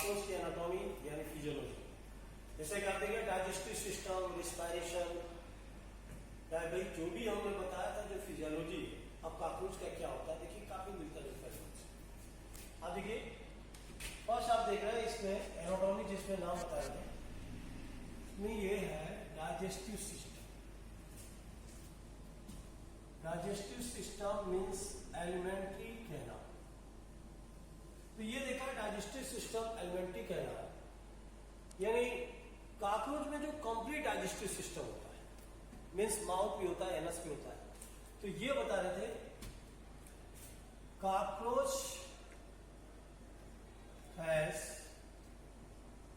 Cockroach की anatomy यानी physiology. जैसे कि आप देखिए डाइजेस्टिव सिस्टम, रिस्पायरेशन, भाई जो भी हमने बताया था जो फिजियोलॉजी अब कॉकरोच का क्या होता है, देखिए काफी मिलता जुलता है। अब देखिए फर्स्ट आप देख रहे हैं इसमें एनाटॉमी जिसमें नाम बताया गया, इसमें ये है digestive system. Digestive system means alimentary कहना। तो ये देखा डाइजेस्टिव सिस्टम एलिमेंट्री कहना, यानी कॉकरोच में जो कंप्लीट डाइजेस्टिव सिस्टम होता है, मीन्स माउथ भी होता है, एनस भी होता है। तो ये बता रहे थे cockroach has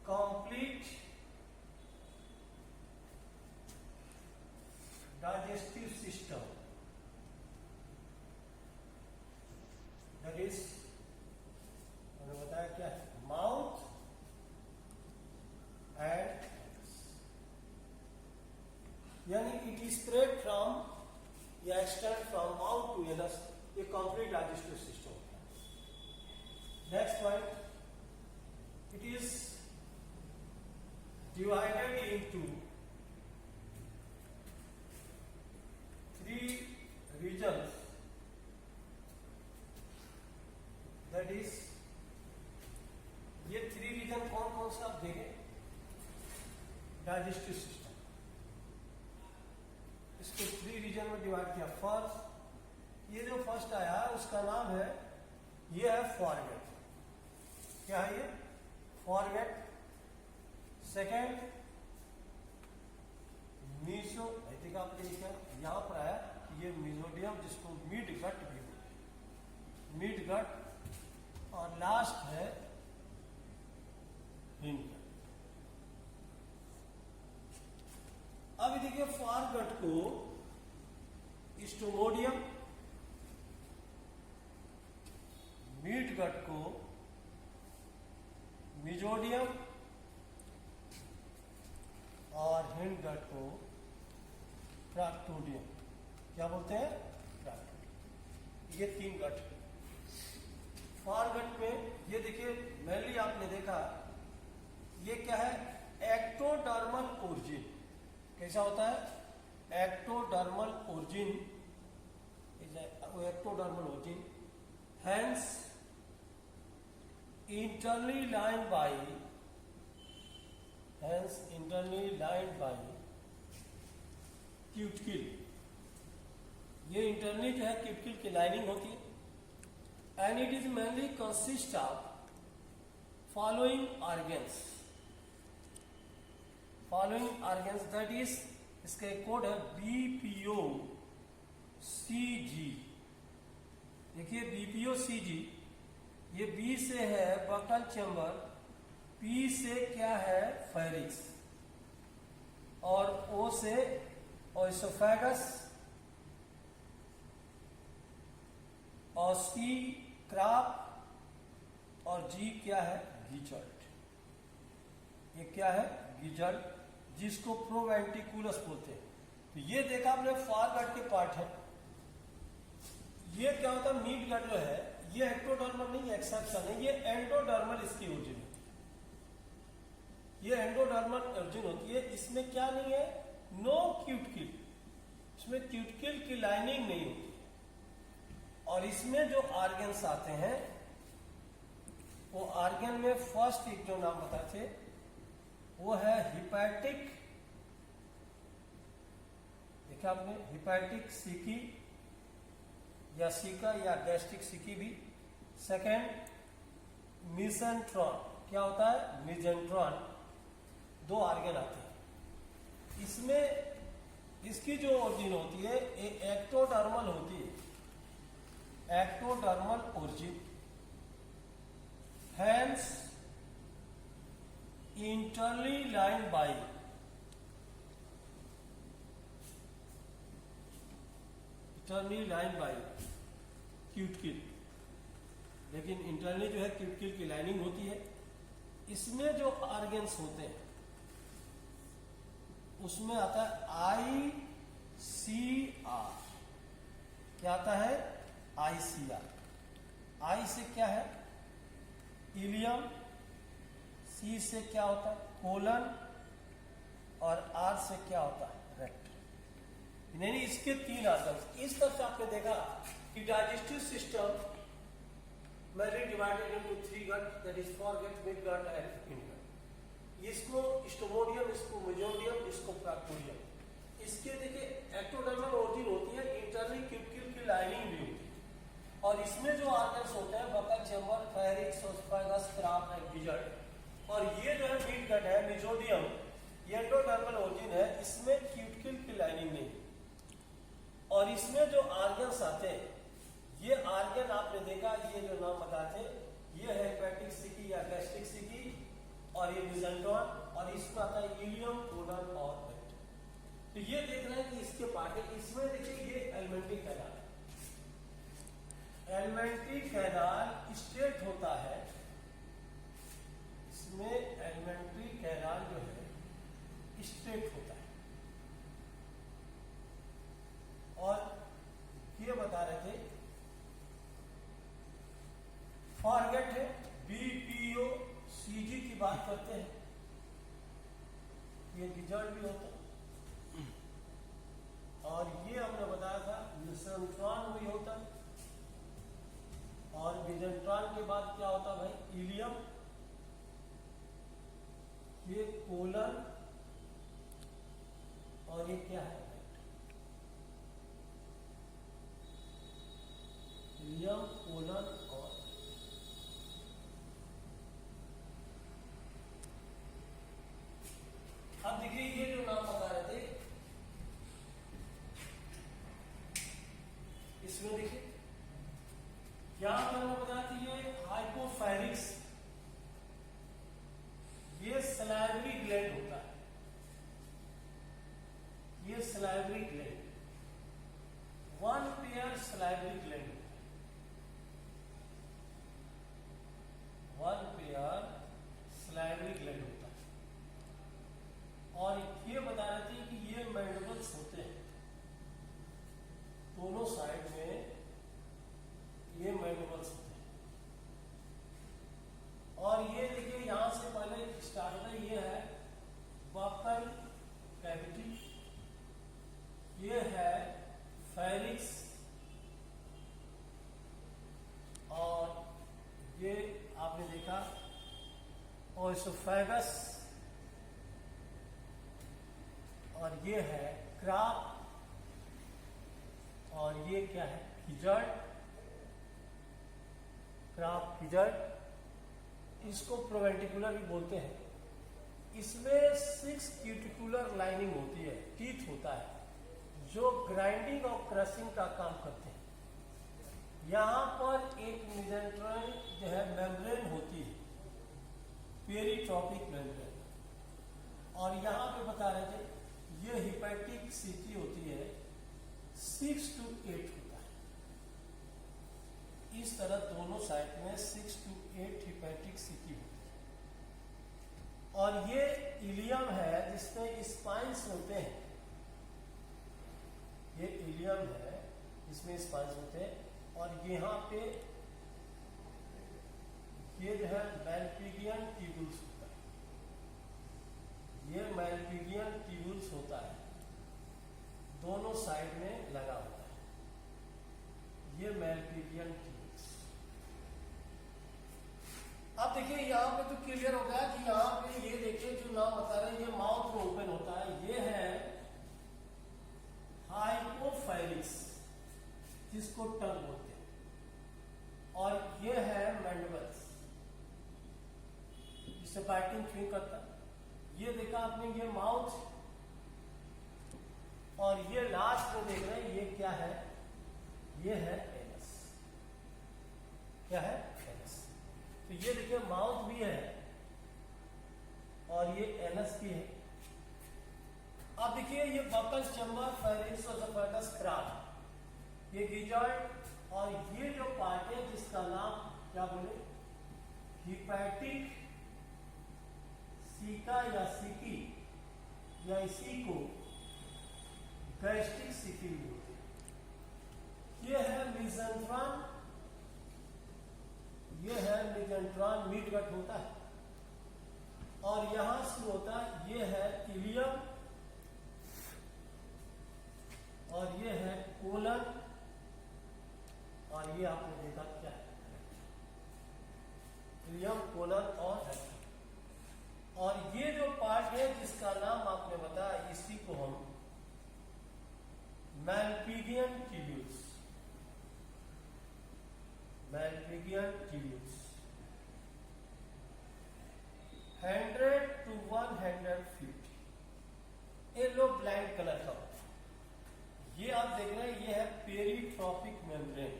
complete digestive system, that is मैंने बताया क्या है, माउथ एंड यानी इट इज स्प्रेड फ्रॉम या extend from mouth to anus, ये कंप्लीट डाइजेस्टिव सिस्टम होता है। Next point, it is divided into 3 regions, that is ये 3 रीजन कौन कौन से आप देखें, डाइजेस्टिव सिस्टम इसको 3 रीजन में डिवाइड किया। फर्स्ट, ये जो फर्स्ट आया उसका नाम है, ये है फॉरगेट। क्या है ये, फॉरगेट। सेकेंड मीसो, देखा आपने क्या यहां पर आया, ये मीजोडियम जिसको मिड गट भी बोलते हैं, मिड गट। और लास्ट है हिंड। अब देखिए फॉरगेट को स्टोमोडियम, मिड गट को मिजोडियम और हिंड गट को प्रॉक्टोडियम, क्या बोलते हैं, प्रॉक्टोडियम। ये 3 गट। फॉरगेट में ये देखिए मेनली आपने देखा ये क्या है, एक्टोडर्मल ओरिजिन। कैसा होता है, ectodermal origin, ectodermal origin, hence internally lined by cuticle. ये इंटरनली जो है क्यूटिकल की लाइनिंग होती है। And it is mainly consist of following organs, that is, इसका एक कोड है BPO CG। देखिए BPO CG, ये B से है बकल चैम्बर, P से क्या है, फेरिक्स, और O से ओएसोफेगस, और C क्राप, और G क्या है, गिजल्ट। ये क्या है, गिजल्ट, जिसको प्रोवेंटिकुलस बोलते हैं। तो ये देखा आपने फॉरगेट के पार्ट है। ये क्या होता है, मिड गट जो है ये एक्टोडर्मल नहीं, एक्सेप्शन है, ये एंडोडर्मल इसकी ओरिजिन होती है। ये एंडोडर्मल ओरिजिन होती है। इसमें क्या नहीं है, नो क्यूटिकल, इसमें क्यूटिकल की लाइनिंग नहीं होती। और इसमें जो ऑर्गन्स आते हैं वो ऑर्गन में फर्स्ट एक जो नाम बताए थे वो है हिपैटिक, देखा आपने, हिपैटिक सीकी या सीका या गैस्ट्रिक सीकी भी। सेकेंड मिसेंट्रॉन, क्या होता है, मिजेंट्रॉन। 2 ऑर्गन आते हैं इसमें। इसकी जो ओरिजिन होती है एक्टोडर्मल होती है, ectodermal origin, hence internally lined by cuticle. लेकिन इंटरनली जो है क्यूटिकल की लाइनिंग होती है। इसमें जो ऑर्गन्स होते हैं उसमें आता है ICR। क्या आता है, ICR। आई से क्या है, इलियम, सी से क्या होता है कोलन, और आर से क्या होता है रेक्ट। यानी इसके 3 आर्गन। इस तरह से आपने देखा कि digestive system mainly divided into 3 gut, that is foregut, midgut and hindgut। इसको स्टोमोडियम, इसको मेजोडियम, इसको प्रैक्टोडियम। इसके देखिए एक्टोडर्मल ओरिजिन होती है, इंटरनल क्यूटिकल की लाइनिंग भी होती है, और इसमें जो ऑर्गन्स होते हैं buccal chamber, pharynx, oesophagus, crop and gizzard. और ये जो है मिडगट है मेजोडियम, ये एंडोडर्मल ओरिजिन है, इसमें क्यूटिकल की लाइनिंग नहीं। और इसमें जो ऑर्गन्स आते हैं, ये आर्गन आपने देखा, ये जो नाम बताते ये है हेपेटिक सिकी या गैस्ट्रिक सिकी, और ये मिजेंट्रॉन, और इसमें आता है इलियम, कोलन और पेट। तो ये देख रहे हैं कि इसके पार्ट है। इसमें देखिए ये alimentary canal, alimentary canal straight होता है, इसमें एलिमेंट्री कैनाल जो है स्ट्रेट होता है। और ये बता रहे थे फॉरगेट है, बीपीओ सीजी की बात करते हैं, ये गिजर्ड भी होता है। और ये हमने बताया था मिसेंट्रॉन भी होता है, और मिजेंट्रॉन के बाद क्या होता है भाई इलियम, ये कोलन, और ये क्या है इलियम, कोलन और अब देखिए ये जो नाम बता रहे थे, इसमें देखिए यहां पर हमने बताया कि ये हाइपोफेरिक्स, ये सलाइवरी ग्लैंड होता है, ये salivary gland, 1 pair salivary gland होता है, 1 पेयर सलाइवरी ग्लैंड होता है। और ये बता रहे थे कि ये मैंडिबल्स होते हैं, दोनों साइड में ये मैंडिबल्स होते हैं। और ये देखिए यहां से पहले स्टार्ट होता है, ये है बकल कैविटी, ये है फेरिक्स, और ये आपने देखा ओएसोफेगस, और ये है क्राफ, और ये क्या है गिजर्ड, क्राफ गिजर्ड। इसको प्रोवेंटिकुलर भी बोलते हैं। इसमें 6 क्यूटिकुलर लाइनिंग होती है, टीथ होता है, जो ग्राइंडिंग और क्रशिंग का काम करते हैं। यहां पर एक मिजेंट्रॉन जो है मेम्ब्रेन होती है, पेरिट्रोपिक मेम्ब्रेन। और यहां पे बता रहे थे ये हिपैटिक सिटी होती है, 6 to 8 होता है। इस तरह दोनों साइड में 6 to 8 हिपैटिक सिटी होती है। और ये इलियम है जिसमें स्पाइन्स होते हैं, ये इलियम है जिसमें स्पाइन्स होते हैं। और यहाँ पे ये जो है मैल्पिगियन ट्यूबुल्स होता है, ये मैल्पिगियन ट्यूबुल्स होता है, दोनों साइड में लगा होता है, ये मैल्पिगियन ट्यूबुल्स। अब देखिए यहाँ पे तो क्लियर हो गया कि यहाँ पे ये देखिए जो नाम बता रहे हैं, ये माउथ में ओपन होता है, ये है हाइपोफेरिक्स जिसको टंग बोलते हैं, और ये है मैंडिबल्स जिससे बाइटिंग क्यों करता है। ये देखा आपने ये माउथ, और ये लास्ट में देख रहे हैं ये क्या है, ये है एनस, क्या है एनस। तो ये देखिए माउथ भी है और ये एनस भी है। अब देखिए ये बकल चैम्बर, फेरिक्स, ओसोफेगस, क्राफ, ये गिजर्ड, और ये जो पार्ट है जिसका नाम क्या बोले हिपैटिक सीका या सिकी, या इसी को गैस्ट्रिक सिकी बोलते हैं। ये है मिजेंट्रॉन, ये है मिजेंट्रॉन मिडगट होता है, शुरू होता है, ये है इलियम और ये है कोलन, और ये आपने देखा क्या है, इलियम, कोलन और रेक्टम। और ये जो पार्ट है जिसका नाम आपने बताया, इसी को हम Malpighian tubules, Malpighian tubules 100 to 150 yellow blank colour का। ये आप देख रहे हैं, ये है पेरीट्रॉपिक मेम्ब्रेन,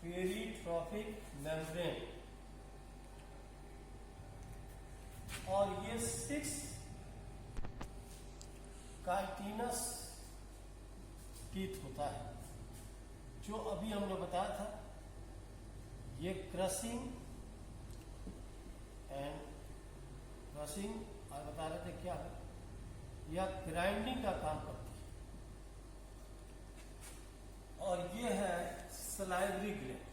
पेरीट्रॉपिक मेम्ब्रेन। और ये 6 काइटिनस टीथ होता है, जो अभी हमने बताया था। ये क्रशिंग एंड क्रशिंग और बता रहे थे क्या है, या ग्राइंडिंग का काम करती है। और ये है सलाइवरी ग्लैंड,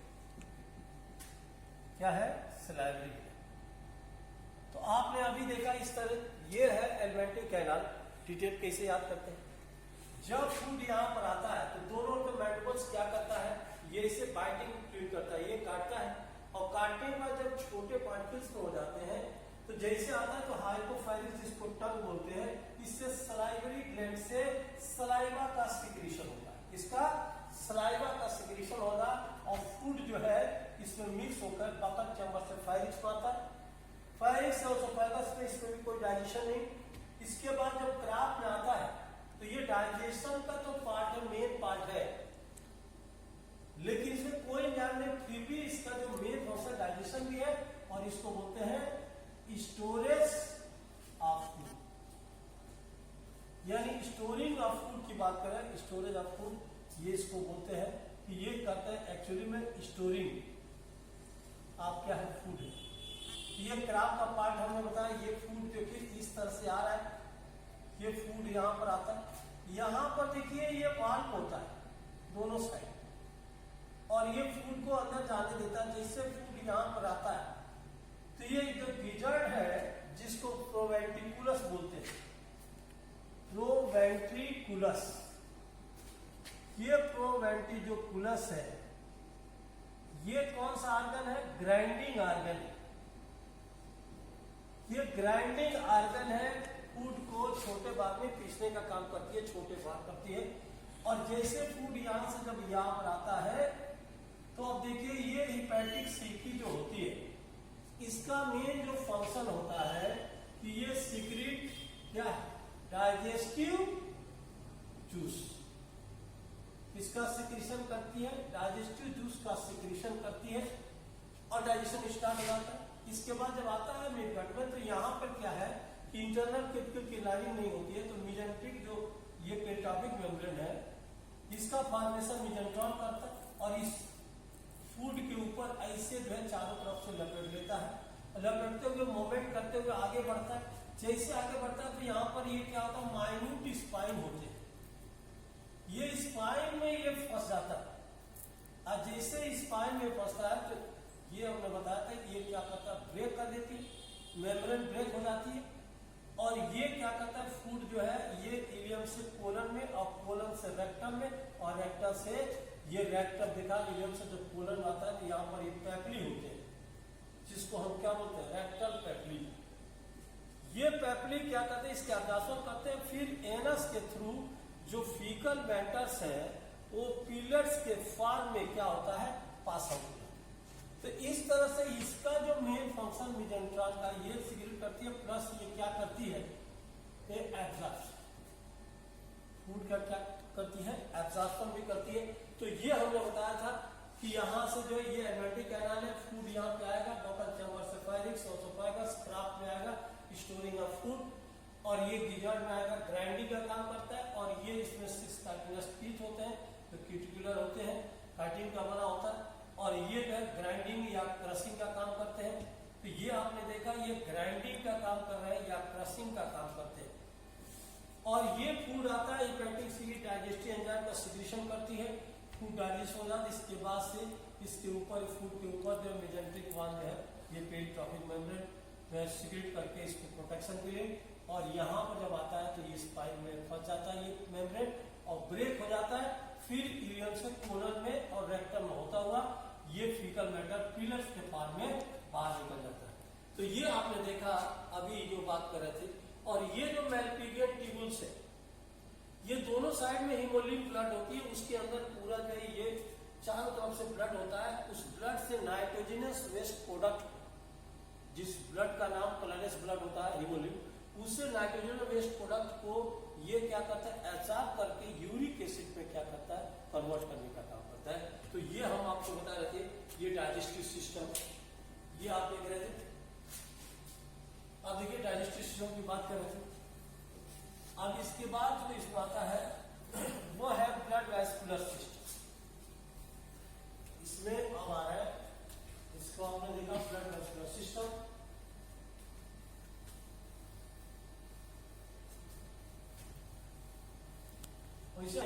क्या है, सलाइवरी ग्लैंड। तो आपने अभी देखा इस तरह, ये है एलिमेंट्री कैनाल। डिटेल कैसे याद करते हैं, जब फूड यहाँ पर आता है तो दोनों के मैंडिबल्स क्या करता है, ये इसे बाइटिंग ट्रीट करता है, ये काटता है, और काटने के बाद जब छोटे पार्टिकल्स में हो जाते हैं तो जैसे आता है तो हाइपोफाइरिस, जिसको टंग बोलते हैं, इससे सलाइवरी ग्लैंड से सलाइवा का सिक्रीशन होगा, इसका सलाइवा का सिक्रीशन होगा, और फूड जो है इसमें मिक्स होकर बकल चैम्बर से फायरिंग्स में आता है। फायरिंग्स से ओसोफेगस में, इसमें भी कोई डाइजेशन नहीं। इसके बाद जब क्राफ में आता है तो ये डाइजेशन का तो पार्ट है, मेन पार्ट है, लेकिन इसमें कोई ज्ञान नहीं, फिर भी इसका जो मेन फंक्शन डाइजेशन भी है, और इसको बोलते हैं स्टोरेज ऑफ फूड, यानी स्टोरिंग ऑफ फूड की बात करें, स्टोरेज ऑफ फूड, ये इसको बोलते हैं कि ये करता है एक्चुअली में स्टोरिंग आप क्या है, फूड है। ये क्राफ्ट का पार्ट हमने बताया, ये फूड देखिए इस तरह से आ रहा है, ये फूड यहाँ पर आता है, यहाँ पर देखिए ये वाल्व होता है दोनों साइड, और ये फूड को अंदर जाने देता है, जिससे फूड यहाँ पर आता है। तो ये जो गिजर्ड है जिसको प्रोवेंट्रिकुलस बोलते हैं, प्रोवेंट्रिकुलस, ये प्रोवेंट्रिकुलस है, ये कौन सा ऑर्गन है, ग्राइंडिंग ऑर्गन है। ये ग्राइंडिंग ऑर्गन है, फूड को छोटे भाग में पीसने का काम करती है, छोटे भाग करती है। और जैसे फूड यहां से जब यहाँ पर आता है तो अब देखिए ये हिपैटिक सीकी जो होती है, इसका मेन जो फंक्शन होता है कि ये सीक्रेट क्या है, डाइजेस्टिव जूस, इसका सिक्रीशन करती है, डाइजेस्टिव जूस का सिक्रीशन करती है, और डाइजेशन स्टार्ट हो जाता है। इसके बाद जब आता है मिड गट में, तो यहाँ पर क्या है कि इंटरनल कैपिटल की लाइनिंग नहीं होती है, तो मेसेंट्रिक जो ये पेरिटॉपिक मेम्ब्रेन है, इसका फॉर्मेशन मेसेंट्रॉन करता है, और इस फूड के ऊपर ऐसे जो है चारों तरफ से लपेट लेता है, लपेटते हुए मूवमेंट करते हुए आगे बढ़ता है। जैसे आगे बढ़ता है तो यहाँ पर ये क्या होता है, माइन्यूट स्पाइन होते हैं, ये स्पाइन में ये फंस जाता है, और जैसे स्पाइन में फंसता है तो ये हमने बताया था ये क्या करता है, ब्रेक कर देती है, मेम्ब्रेन ब्रेक हो जाती है, और ये क्या करता है, फूड जो है ये इलियम से कोलन में, और कोलन से रेक्टम में, और रेक्टम से ये रेक्टम दिखा, इलियम से जब कोलन आता है तो यहाँ पर ये पैपली होते हैं, जिसको हम क्या बोलते हैं, रेक्टल पैपली। ये पैपली क्या करते हैं, इसके अब्जॉर्प्शन करते हैं, फिर एनस के थ्रू जो फीकल मैटर्स है वो पिलेट्स के फॉर्म में क्या होता है, पास आउट होता है। तो इस तरह से इसका जो मेन फंक्शन मेसेंट्रॉन का ये सिक्रीट करती है, प्लस ये क्या करती है, ये एब्जॉर्प्शन, फूड का क्या करती है, एब्जॉर्प्शन भी करती है। तो ये हमने बताया था कि यहाँ से जो ये एलिमेंट्री कैनाल है, फूड यहाँ पे आएगा, बकल चैम्बर से फायरिंग्स, ओसोफेगस, क्राफ्ट में आएगा स्टोरिंग ऑफ फूड, और ये गिजर्ड में आएगा ग्राइंडिंग का काम करता है, और ये इसमें 6 काइटिनस टीथ होते हैं जो क्यूटिकुलर होते हैं, काइटिन का बना होता है, और ये जो है ग्राइंडिंग या क्रशिंग का काम करते हैं। तो ये आपने देखा ये ग्राइंडिंग का काम कर रहे हैं या क्रशिंग का काम करते हैं। और ये फूड आता है, हिपैटिक सीकी डाइजेस्टिव एंजाइम का सिक्रीशन करती है, फूड डाइजेस्ट हो जाता है, इसके बाद से इसके ऊपर फूड के ऊपर जो मेसेंट्रिक वाल जो है ये पेरिटॉपिक मेम्ब्रेन सिक्रेट करके इसको प्रोटेक्शन के लिए, और यहाँ पर जब आता है तो ये स्पाइन में फंस जाता है ये मेम्ब्रेन और ब्रेक हो जाता है, फिर इलियम से कोलन में और रेक्टम में होता हुआ ये फीकल मैटर पिलर्स के फॉर्म में बाहर निकल जाता है। तो ये आपने देखा अभी जो बात कर रहे थे। और ये जो मैलपिगियन ट्यूब्यूल्स है, ये दोनों साइड में हीमोलिन ब्लड होती है, उसके अंदर पूरा जो है ये चारों तरफ से ब्लड होता है। उस ब्लड से नाइट्रोजनस वेस्ट प्रोडक्ट, जिस ब्लड का नाम कलरलेस ब्लड होता है हीमोलिन, उससे नाइट्रोजन वेस्ट प्रोडक्ट को ये क्या करता है, एब्सॉर्ब करके यूरिक एसिड में क्या करता है, कन्वर्ट करने का काम करता है। तो ये हम आपको बता रहे थे, ये डाइजेस्टिव सिस्टम, ये आप देख रहे थे। अब देखिए डाइजेस्टिव सिस्टम की बात कर रहे थे। अब इसके बाद जो इसमें आता है वो है ब्लड वैस्कुलर सिस्टम। इसमें अब आ रहा है, इसको हमने देखा ब्लड वैस्कुलर सिस्टम। वैसे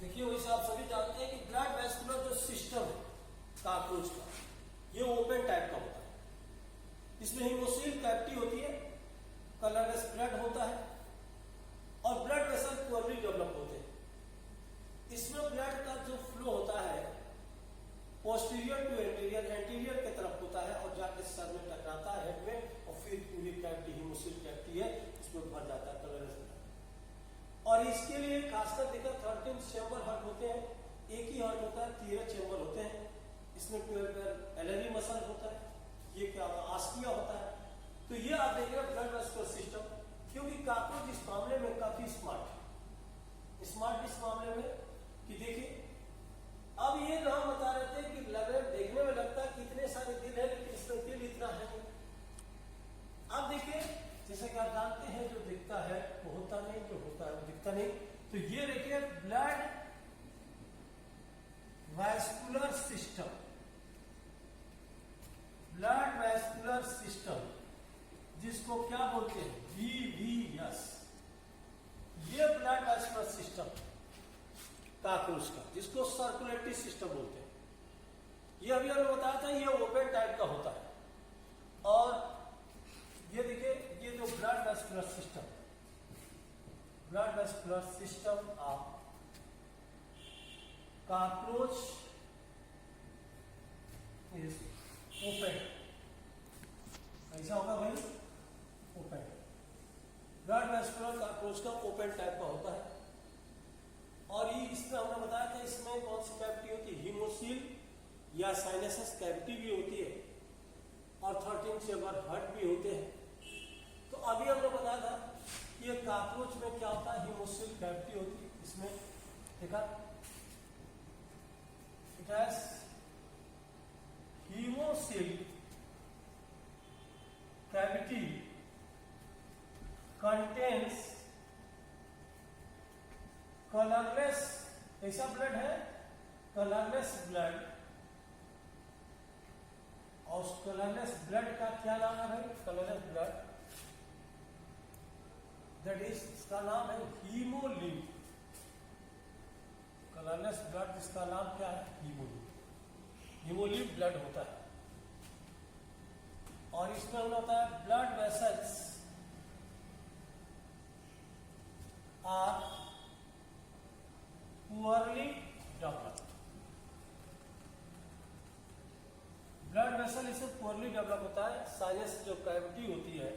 देखिए, वैसे आप सभी जानते हैं कि ब्लड वैस्कुलर जो सिस्टम है काकरोच का, ये ओपन टाइप का होता है। इसमें हीमोसिल कैविटी होती है, कलरलेस ब्लड होता है और ब्लड वेसल पोरली डेवलप होते हैं। इसमें ब्लड का जो फ्लो होता है पोस्टीरियर टू एंटीरियर, एंटीरियर की तरफ होता है और जाके सर में टकराता है, हेड में, और फिर पूरी कैविटी हीमोसिल कैविटी है उसमें भर जाता है कलरलेस ब्लड। और इसके लिए खासकर देखकर 13 चैम्बर हार्ट होते हैं, एक ही हार्ट होता है, 13 चैम्बर होते हैं। इसमें एलरी मसल होता है, ये क्या होता है, आस्किया होता है। तो ये आप देख रहे हैं ब्लड वैस्कुलर सिस्टम, क्योंकि काकरोच इस मामले में काफी स्मार्ट है। स्मार्ट इस मामले में कि देखिए, अब ये नाम बता रहे थे कि लग रहे देखने में लगता है कितने सारे दिल है, लेकिन इसमें दिल इतना है नहीं। अब देखिए, जैसे कि आप जानते हैं, जो दिखता है वो होता नहीं, जो होता है वो दिखता नहीं। तो ये देखिए blood vascular system, blood vascular system, जिसको क्या बोलते हैं, BVS, ये ब्लड वैस्कुलर सिस्टम काकरोच का, जिसको सर्कुलेटरी सिस्टम बोलते हैं। ये अभी हमने बताया था, ये ओपन टाइप का होता है। और ये देखिए, ये जो blood vascular system, blood vascular system of cockroach is open. ऐसा होगा भाई, ओपन। ब्लड वैस्कुलर काकरोच का ओपन टाइप का होता है। और ये इसमें हमने बताया था, इसमें कौन सी कैविटी होती है, हीमोसिल या साइनसस कैविटी भी होती है और 13 चैम्बर हार्ट भी होते हैं। तो अभी हमने बताया था कि ये काकरोच में क्या होता है, हीमोसिल कैविटी होती है। इसमें देखा, it has haemocoel cavity contains colourless, ऐसा ब्लड है कलरलेस ब्लड। और उस कलरलेस ब्लड का क्या नाम है भाई, कलरलेस ब्लड, दैट इज, इसका नाम है हीमोलिन। कलरलेस ब्लड जिसका नाम क्या है, हीमोलिन। हीमोलिन ब्लड होता है। और इसमें होता है blood vessels are poorly develop. Blood vessel इसे पुअरली डेवलप होता है। साइनस जो कैविटी होती है,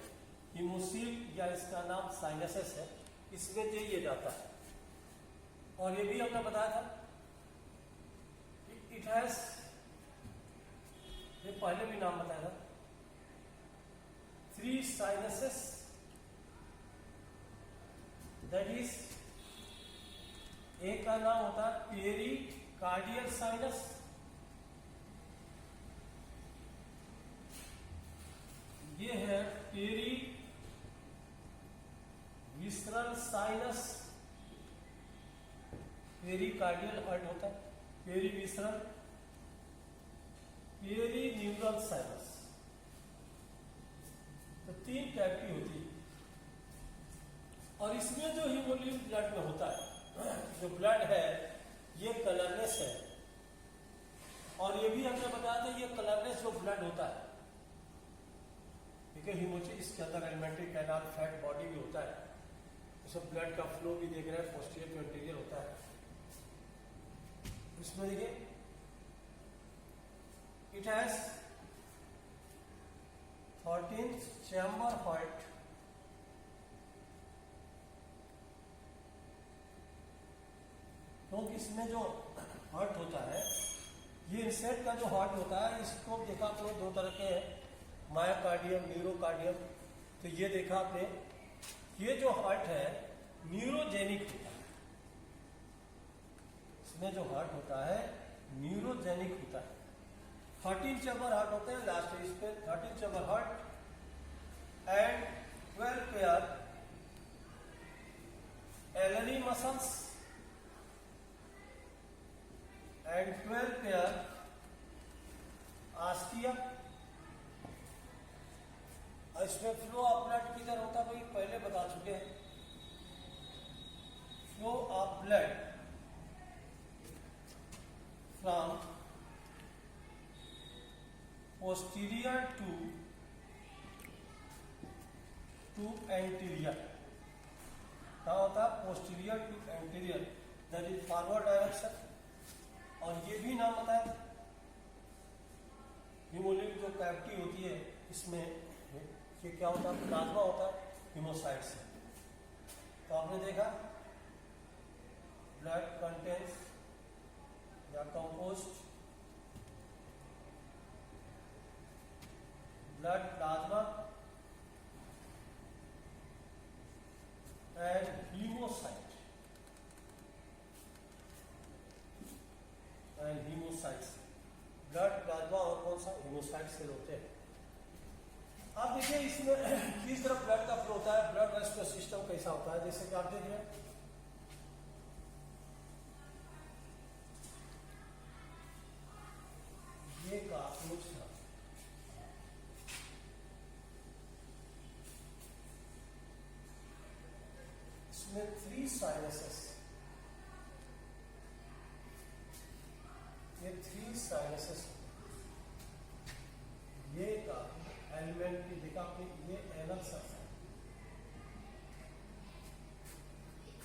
हीमोसिल या इसका नाम साइनसस है, इसमें जो ये जाता है। और ये भी हमने बताया था, इट हैज, ये पहले भी नाम बताया था, 3 साइनसेस, दैट इज, एक का नाम होता है पेरिकार्डियल साइनस, ये है peri visceral sinus, pericardial heart होता है, peri visceral, peri neural sinus. तो 3 कैविटी होती है। और इसमें जो हीमोलिन ब्लड में होता है, जो ब्लड है ये कलरलेस है, और ये भी हमने बताया था ये कलरलेस जो ब्लड होता है, ठीक है, हीमोसिस इसके अंदर एलिमेंट्री कैनाल फैट बॉडी भी होता है, इसमें ब्लड का फ्लो भी देख रहे हैं, पोस्टीरियर टू एंटीरियर होता है। इसमें देखिए इट हैज 13 चैम्बर हार्ट, क्योंकि इसमें जो हार्ट होता है, ये इंसेक्ट का जो हार्ट होता है, इसको देखा आपने दो तरह के हैं, मायोकार्डियम, न्यूरोकार्डियम। तो ये देखा आपने, ये जो हार्ट है न्यूरोजेनिक होता है, इसमें जो हार्ट होता है न्यूरोजेनिक होता है। 13 चैम्बर हार्ट होते हैं, लास्ट इस पे 13 chamber heart and 12 pair alary muscles and 12 pair ostia. इसमें फ्लो ऑफ ब्लड किधर होता है भाई, पहले बता चुके हैं। Flow of blood from posterior to anterior, क्या होता है, posterior to anterior, that is forward direction. और ये भी नाम बताया, हीमोलिक जो कैविटी होती है इसमें ये क्या होता है, प्लाज्मा होता है हीमोसाइट्स से। तो आपने देखा ब्लड कंटेंस या composed blood plasma and haemocyte and haemocytes, blood plasma और कौन सा, हीमोसाइट सेल होते हैं। आप देखिए इसमें किस तरह ब्लड का फ्लो होता है, ब्लड रेस्पिरेटरी सिस्टम कैसा होता है, जैसे कि आप देख रहे हैं ये का इसमें 3 साइनसेस, ये 3 साइनसेस, ये का एलिमेंट की देखा आपने, ये एनल सर्फ है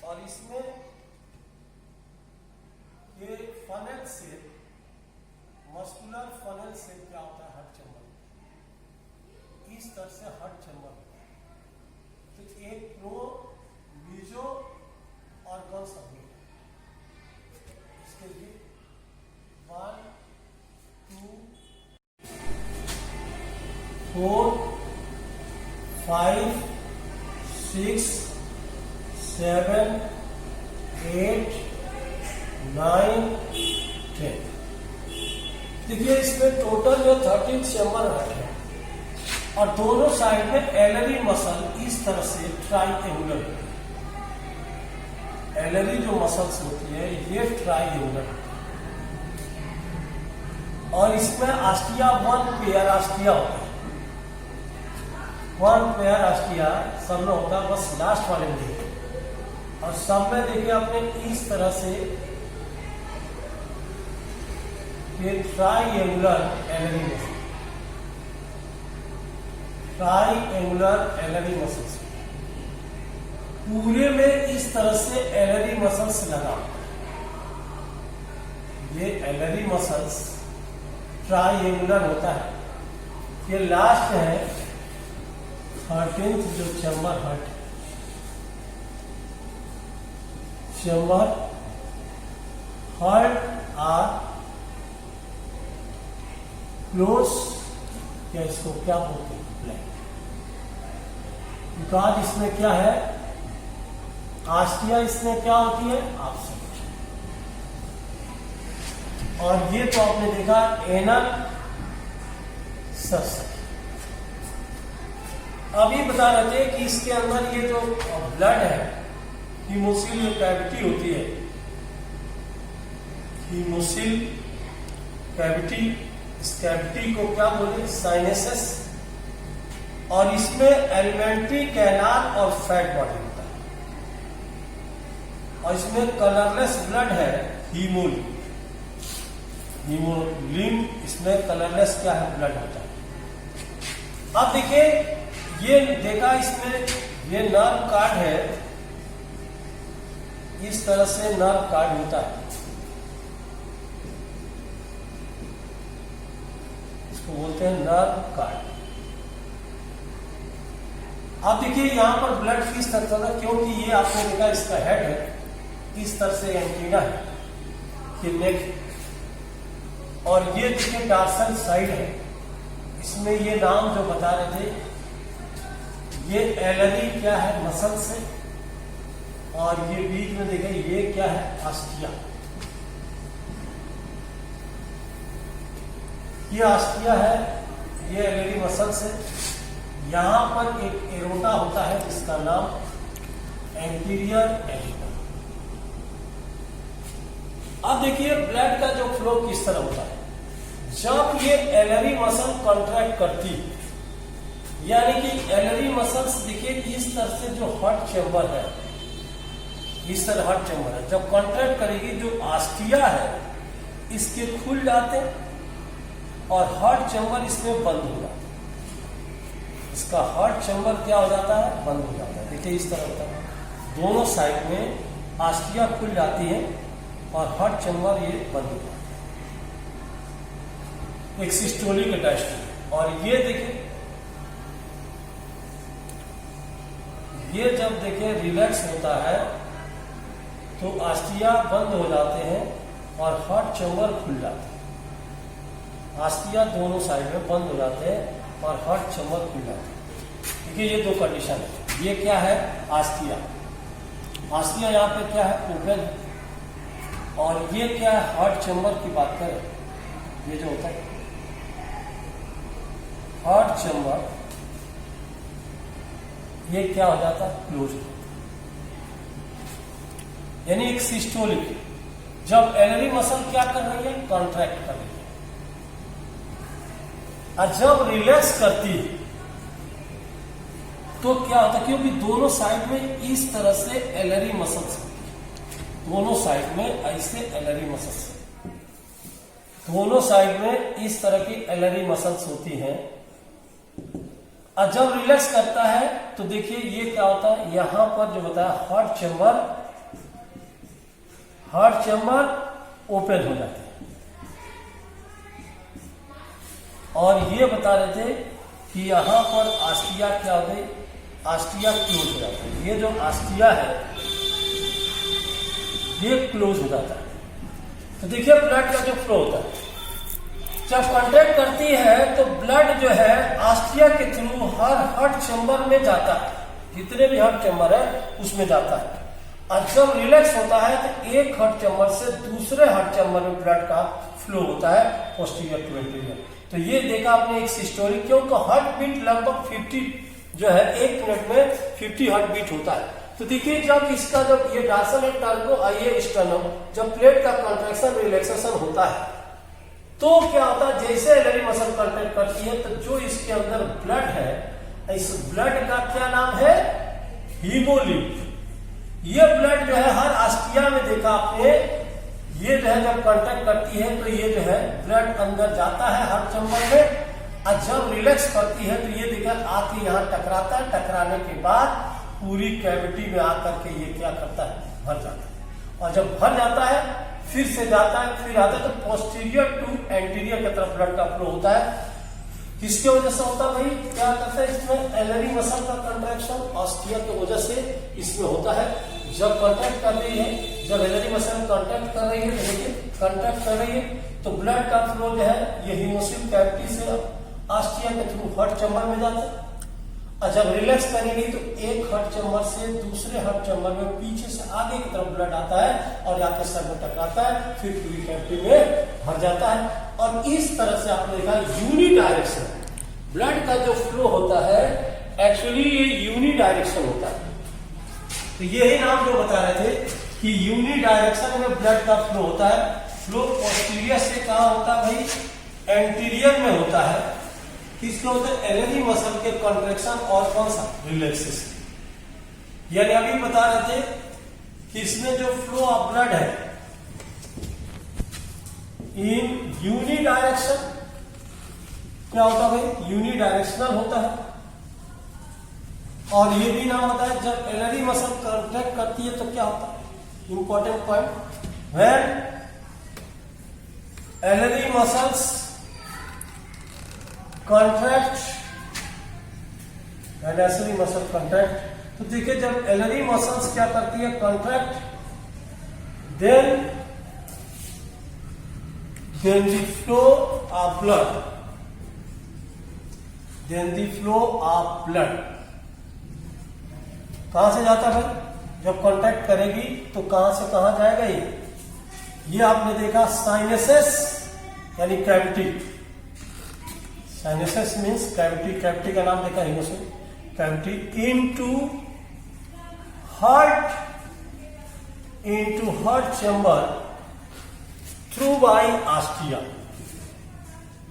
और इसमें ये फनल से, मस्कुलर फनल से क्या होता है, हार्ट चैम्बर, इस तरह से हार्ट चैम्बर होता है। तो एक प्रो मीजो और कौन सा इसके लिए 1 2 4 5 6 7 8 9 10। देखिए इसमें टोटल जो 13 चैम्बर है और दोनों साइड में एलरी मसल इस तरह से ट्राइएंगुलर, एलरी जो मसल्स होती है ये ट्राइएंगुलर, और इसमें आस्टिया 1 पेयर आस्टिया होता है, 1 पेयर आस्टिया सब में होता है, बस लास्ट वाले में देखिए। और सब में देखिए आपने इस तरह से ये ट्राइएंगुलर एलरी मसल, ट्राइएंगुलर एलरी मसल्स, पूरे में इस तरह से एलरी मसल्स लगा, ये एलरी मसल्स ट्राइएंगुलर होता है। ये लास्ट है 13th जो chamber heart, chamber heart are close, या इसको क्या बोलते हैं, ब्लैक, बिकॉज इसमें क्या है, आस्टिया इसमें क्या होती है, आप समझ। और ये तो आपने देखा एनल सर्फ। अभी बता रहे थे कि इसके अंदर ये जो ब्लड है, हीमोसिल जो कैविटी होती है, हीमोसिल कैविटी, इस कैविटी को क्या बोले, साइनेसेस, और इसमें एलिमेंट्री कैनाल और फैट बॉडी होता है, और इसमें कलरलेस ब्लड है, हीमोल, हीमोग्लोबिन, इसमें कलरलेस क्या है, ब्लड होता है। अब देखिए ये देखा इसमें ये नर्व कार्ड है, इस तरह से नर्व कार्ड होता है, इसको बोलते हैं नर्व कार्ड। अब देखिए यहां पर ब्लड किस तरह का, क्योंकि ये आपने देखा इसका हेड है, इस तरह से एंटीना है, ये नेक, और ये देखिए डार्सल साइड है, इसमें ये नाम जो बता रहे थे, ये एलरी क्या है, मसल से, और ये बीच में देखिए ये क्या है, आस्टिया, ये आस्टिया है, ये एलरी मसल से। यहां पर एक एरोटा होता है जिसका नाम एंटीरियर एरोटा। अब देखिए ब्लड का जो फ्लो किस तरह होता है, जब ये एलरी मसल कॉन्ट्रैक्ट करती, यानी कि एलरी मसल्स देखिए इस तरह से जो हार्ट चैम्बर है, इस तरह हार्ट चैम्बर है, जब कॉन्ट्रैक्ट करेगी जो आस्टिया है इसके खुल जाते और हार्ट चैम्बर इसमें बंद हो जाता है, इसका हार्ट चैम्बर क्या हो जाता है, बंद हो जाता है। देखिए इस तरह होता है, दोनों साइड में आस्टिया खुल जाती है और हार्ट चैम्बर ये बंद हो जाता है, एक सिस्टोलिक डायस्टोलिक। और ये देखिए, ये जब देखिए रिलैक्स होता है तो आस्टिया बंद हो जाते हैं और हार्ट चैम्बर खुल जाते हैं, आस्टिया दोनों साइड में बंद हो जाते हैं और हार्ट चैम्बर खुल जाते हैं। देखिए ये दो कंडीशन है, ये क्या है, आस्टिया, आस्टिया यहाँ पे क्या है, ओपन, और ये क्या है, हार्ट चैम्बर की बात करें, ये जो होता है हार्ट चैम्बर, ये क्या हो जाता है, क्लोज, यानी एक सिस्टोलिक। जब एलरी मसल क्या कर रही है, कॉन्ट्रैक्ट कर रही है, और जब रिलैक्स करती है तो क्या होता है, क्योंकि दोनों साइड में इस तरह से एलरी मसल्स होती है, दोनों साइड में ऐसे एलरी मसल्स, दोनों साइड में इस तरह की एलरी मसल्स होती हैं। और जब रिलैक्स करता है तो देखिए ये क्या होता है, यहां पर जो बताया हार्ट चैम्बर ओपन हो जाते हैं, और ये बता रहे थे कि यहां पर आस्टिया क्या हो गई, आस्टिया क्लोज हो जाता है, ये जो आस्टिया है ये क्लोज हो जाता है। तो देखिए ब्लड का जो फ्लो होता है, जब कॉन्ट्रैक्ट करती है तो ब्लड जो है आस्टिया के थ्रू हर हार्ट चैम्बर में जाता है, जितने भी हार्ट चैम्बर है उसमें जाता है, और जब रिलैक्स होता है तो एक हार्ट चैम्बर से दूसरे हार्ट चैम्बर में ब्लड का फ्लो होता है, पोस्टीरियर टू एंटीरियर। तो ये देखा आपने एक सिस्टोलिक, क्योंकि हार्ट बीट लगभग 50 जो है 1 मिनट में 50 हार्ट बीट होता है। तो देखिए जब इसका जब ये डार्सल एंड टर्बो आइए स्टर्नम, जब प्लेट का कॉन्ट्रैक्शन रिलैक्सेशन होता है तो क्या होता है, जैसे एलरी मसल कॉन्ट्रैक्ट करती है तो जो इसके अंदर ब्लड है, इस ब्लड का क्या नाम है, हीमोलिम्फ। ये ब्लड जो है हर आस्टिया में देखा आपने, ये जो है जब कॉन्टैक्ट करती है तो ये जो है ब्लड अंदर जाता है हार्ट चैम्बर में, और जब रिलैक्स करती है तो ये देखा आके यहाँ टकराता है, टकराने के बाद पूरी कैविटी में आकर के ये क्या करता है, भर जाता है, और जब भर जाता है फिर से जाता है, फिर आता है, तो पोस्टीरियर टू एंटीरियर की तरफ ब्लड का फ्लो होता है। किसके वजह से होता है भाई, क्या करता है, इसमें एलरी मसल का कंट्रैक्शन ऑस्टिया की वजह से इसमें होता है। जब कॉन्ट्रैक्ट कर रही है, जब एलरी मसल कॉन्ट्रैक्ट कर रही है, तो देखिए कॉन्ट्रैक्ट कर रही है तो ब्लड का फ्लो जो है ये हीमोसिल कैविटी से ऑस्टिया के थ्रू हार्ट चैम्बर में जाता है, और जब रिलैक्स करेगी तो एक हार्ट चैम्बर से दूसरे हार्ट चैम्बर में पीछे से आगे की तरफ ब्लड आता है और जाके सर में टकराता है, फिर पूरी कैविटी में भर जाता है। और इस तरह से आपने देखा यूनिडायरेक्शन ब्लड का जो फ्लो होता है, एक्चुअली ये यूनिडायरेक्शन होता है। तो यही नाम जो बता रहे थे कि यूनिडायरेक्शन में ब्लड का फ्लो होता है। फ्लो पोस्टीरियर से कहां होता है भाई, एंटीरियर में होता है। किसके होता है, एलरी मसल के कॉन्ट्रैक्शन और कौन सा, रिलैक्सेशन। यानी अभी बता रहे थे कि इसमें जो फ्लो ऑफ ब्लड है इन यूनिडायरेक्शन। क्या होता है भाई? यूनिडायरेक्शनल होता है। और ये भी नाम बताया जब एलरी मसल कॉन्ट्रैक्ट करती है तो क्या होता है? Important point, when alary muscles contract, alary muscle contract, तो देखिए जब एलरी मसल्स क्या करती है? Contract, then the flow of blood, then the flow of blood कहां से जाता है भाई? जब कांटेक्ट करेगी तो कहां से कहां जाएगा? ये आपने देखा साइनसेस यानी cavity. Sinuses means cavity, cavity का नाम देखा ही उसे, cavity into heart, into heart chamber through by ostia,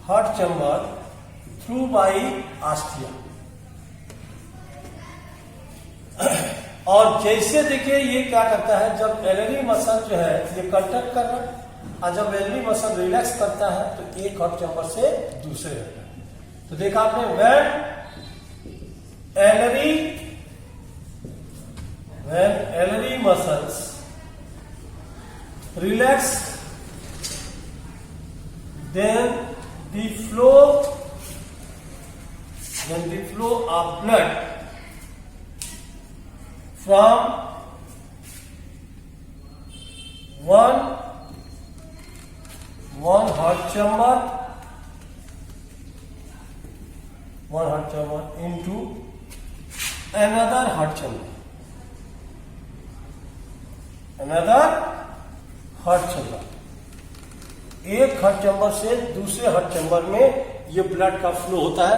heart chamber through by ostia. और जैसे देखिए ये क्या करता है, जब एलरी मसल जो है ये कॉन्ट्रैक्ट कर रहा है, और जब एलरी मसल रिलैक्स करता है तो एक हार्ट चैम्बर से दूसरे रहता है। तो देखा आपने, when एलरी muscles relax, then the flow of blood from one heart chamber into another heart chamber, एक हार्ट चैम्बर से दूसरे हार्ट चैम्बर में ये ब्लड का फ्लो होता है।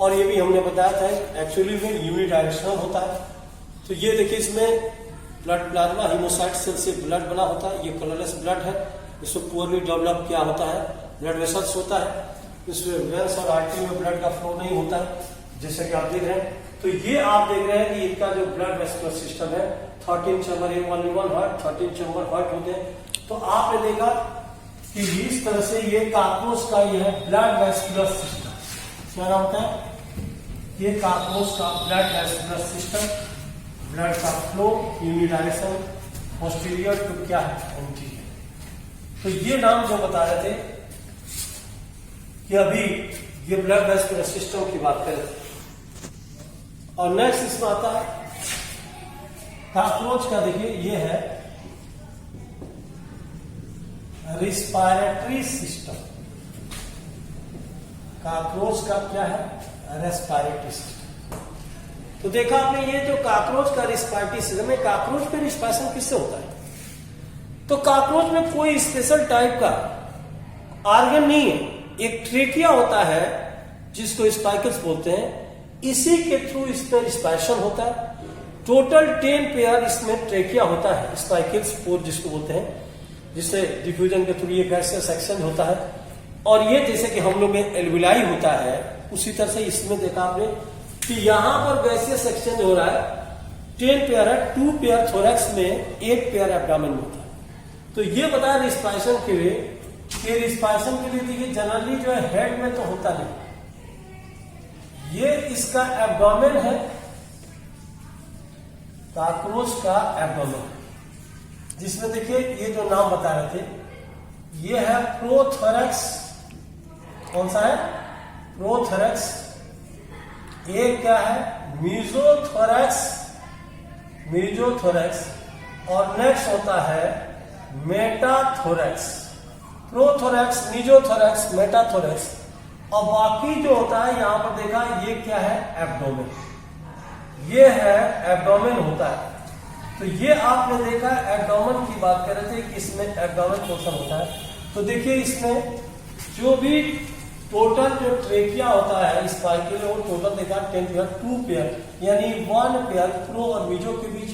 और ये भी हमने बताया था एक्चुअली में यूनिडायरेक्शनल होता है। तो ये देखिए इसमें ब्लड प्लाज्मा हीमोसाइट सेल से ब्लड बना होता है, ये कलरलेस ब्लड है, इसमें पुअरली डेवलप क्या होता है? ब्लड वेसल्स होता है, इसमें वेन्स और आर्टरी में ब्लड का फ्लो नहीं होता है, जैसे कि आप देख रहे हैं। तो ये आप देख रहे हैं कि इनका जो ब्लड वेस्कुलर सिस्टम है 13 chamber, only one heart, 13 chamber heart होते हैं। तो आपने देखा कि इस तरह से ये काकरोच का ये है ब्लड वेस्कुलर सिस्टम। क्या नाम होता है? ये काकरोच का ब्लड वेस्कुलर सिस्टम, ब्लड का फ्लो यूनिडायरेक्शन, पोस्टीरियर टू क्या है? एंटीरियर। तो ये नाम जो बता रहे थे कि अभी ये ब्लड वेस्कुलर सिस्टम की बात करें। और नेक्स्ट इसमें आता है काकरोच का, देखिए ये है रिस्पायरेटरी सिस्टम। काकरोच का क्या है? Respiratory system. तो देखा आपने ये जो काकरोच का रिस्पायरेटरी सिस्टम है, काकरोच पे रिस्पायरेशन किससे होता है? तो काकरोच में कोई स्पेशल टाइप का ऑर्गन नहीं है, एक ट्रेकिया होता है जिसको स्पाइकल्स बोलते हैं, इसी के थ्रू इस पर रिस्पायरेशन होता है। टोटल 10 पेयर इसमें ट्रेकिया होता है, स्पाइकल्स पोर जिसको बोलते हैं, जिससे डिफ्यूजन के थ्रू ये गैसियस सेक्शन होता है। और ये जैसे कि हम लोग में एल्विलाई होता है, उसी तरह से इसमें देखा आपने कि यहां पर गैसियस सेक्शन हो रहा है, 10 पेयर है, 2 पेयर थोरैक्स में, 1 पेयर एब्डोमेन में होता है। तो ये बताया रिस्पायरेशन के लिए, कि रिस्पायरेशन के लिए देखिए जनरली जो है हेड में तो होता नहीं, ये इसका एब्डोमेन है, काकरोच का एब्डोमेन, जिसमें देखिए ये जो नाम बता रहे थे, ये है प्रोथोरैक्स। कौन सा है? प्रोथोरैक्स। ये क्या है? Mesothorax, mesothorax. और नेक्स्ट होता है मेटाथोरैक्स। Prothorax, mesothorax, metathorax. और बाकी जो होता है यहां पर देखा, ये क्या है? एब्डोमेन। ये है एब्डोमेन होता है। तो ये आपने देखा एब्डोमेन की बात कर रहे थे कि इसमें एब्डोमेन पोर्शन होता है। तो देखिए इसमें जो भी टोटल जो ट्रेकिया होता है स्पाइकल, वो टोटल देखा 10 पेयर, 2 पेयर, यानी 1 पेयर प्रो और मीजो के बीच।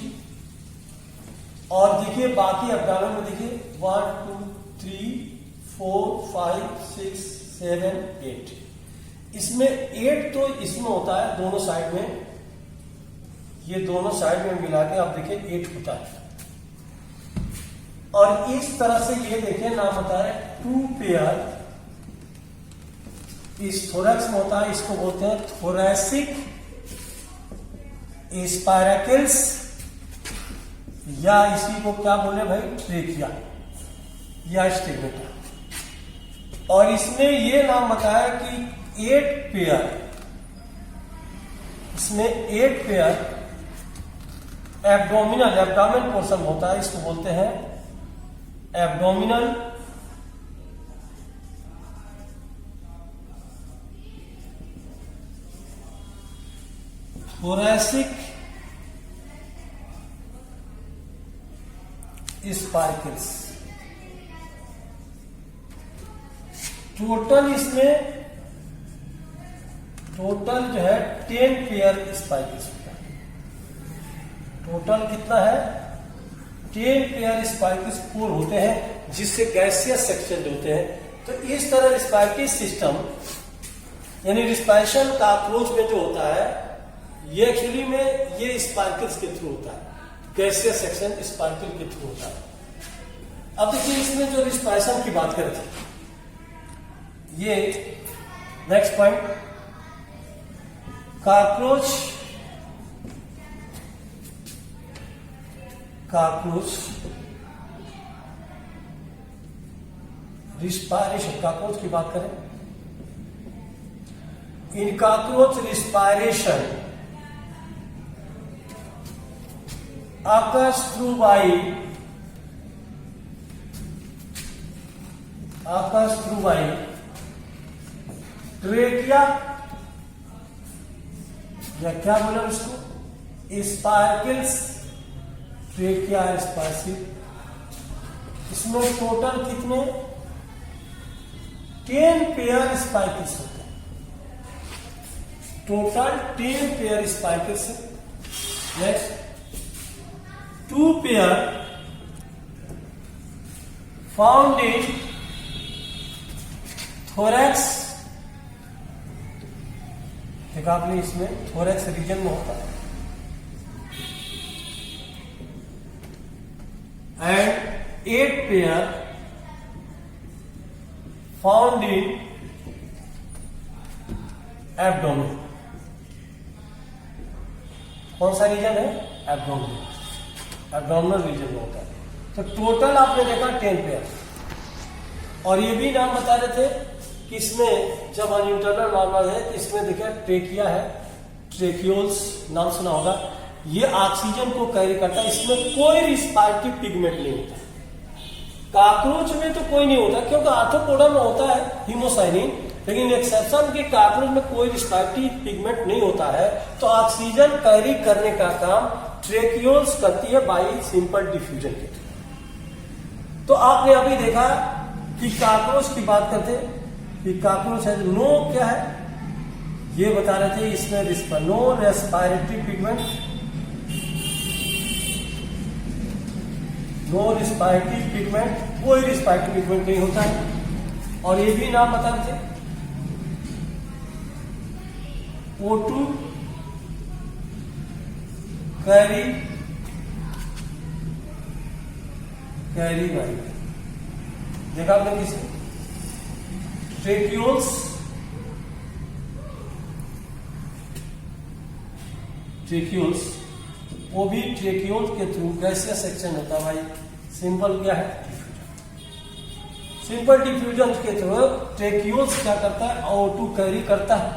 और देखिए बाकी एब्डोमेन में देखिए 1 2 3 4 5 6 7 8, इसमें 8 तो इसमें होता है दोनों साइड में, ये दोनों साइड में मिला के आप देखिए 8 होता है। और इस तरह से ये देखिए नाम होता है 2 पेयर इस थोरैक्स में होता है, इसको बोलते हैं थोरैसिक स्पाइरैकल्स, या इसी को क्या बोले भाई ट्रेकिया या स्टिग्मेटा। और इसमें ये नाम बताया कि 8 पेयर, इसमें 8 पेयर एब्डोमिनल पोर्शन होता है, इसको बोलते हैं एब्डोमिनल थोरैसिक स्पाइरकल्स। टोटल इसमें जो है 10 पेयर स्पाइरकल्स होता है। टोटल कितना है 10 पेयर स्पाइरकल्स कोर होते हैं, जिससे गैसियस सेक्शन होते हैं। तो इस तरह रिस्पायरेटरी सिस्टम यानी रिस्पायरेशन का अप्रोच में जो होता है ये एक्चुअली में ये स्पार्कल्स के थ्रू होता है, गैसियस सेक्शन स्पार्कल के थ्रू होता है। अब देखिए इसमें जो रिस्पायरेशन की बात करें थे, ये next point cockroach respiration, cockroach की बात करें, इन cockroach respiration occurs through by trachea, या क्या बोला उसको स्पार्कल्स, ट्रेकिया स्पार्सिल। इसमें टोटल कितने 10 पेयर स्पाइकल्स होते हैं, total 10 pair spiracles. Next 2 pair found in thorax, देखा आपने इसमें थोरैक्स रीजन में होता है, and 8 pair found in abdomen. कौन सा रीजन है एब्डोमेन, एब्डोमिनल रीजन में होता है। तो टोटल आपने देखा 10 पेयर। और ये भी नाम बता रहे थे कि इसमें जब अनइंटरनल नॉर्मल है तो इसमें देखिए ट्रेकिया है, ट्रेकियोल्स नाम सुना होगा, ये ऑक्सीजन को कैरी करता है, इसमें कोई रिस्पायरेटरी पिगमेंट नहीं होता। कॉकरोच में तो कोई नहीं होता क्योंकि आर्थ्रोपोडा में होता है हीमोसाइनिन, लेकिन एक्सेप्शन के कॉकरोच में कोई रिस्पायरेटरी पिगमेंट नहीं होता है। तो ऑक्सीजन कैरी करने का काम ट्रेकियोल्स करती है बाई सिंपल डिफ्यूजन के थ्रू। तो आपने अभी देखा कि कॉकरोच की बात करते कि कॉकरोच है, नो क्या है ये बता रहे थे, इसमें no respiratory pigment, no respiratory pigment, कोई रिस्पायरेटरी पिगमेंट नहीं होता है। और ये भी नाम बता रहे थे O2 कैरी वाई, देखा आपने किसे ट्रेकियोल्स, वो भी ट्रेकियोल्स के थ्रू गैसियस सेक्शन होता है भाई। सिंपल क्या है सिंपल डिफ्यूजन के थ्रू ट्रेकियोल्स क्या करता है O2 कैरी करता है।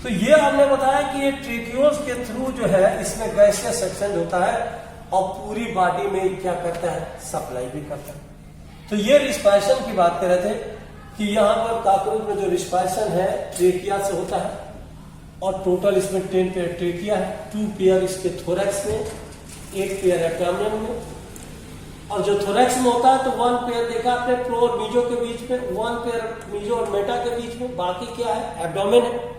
तो ये हमने बताया कि ये ट्रेकियोल्स के थ्रू जो है इसमें गैसियस सेक्शन होता है और पूरी बॉडी में क्या करता है सप्लाई भी करता है। तो ये रिस्पायरेशन की बात कर रहे थे कि यहाँ पर कॉकरोच में जो रिस्पायरेशन है ट्रेकिया से होता है, और टोटल इसमें 10 पेयर ट्रेकिया है, 2 पेयर इसके थोरैक्स में, 8 पेयर एब्डोमेन में। और जो थोरैक्स में होता है तो 1 पेयर देखा आपने प्रो और मीजो के बीच में, 1 पेयर मीजो और मेटा के बीच में, बाकी क्या है एब्डोमेन है।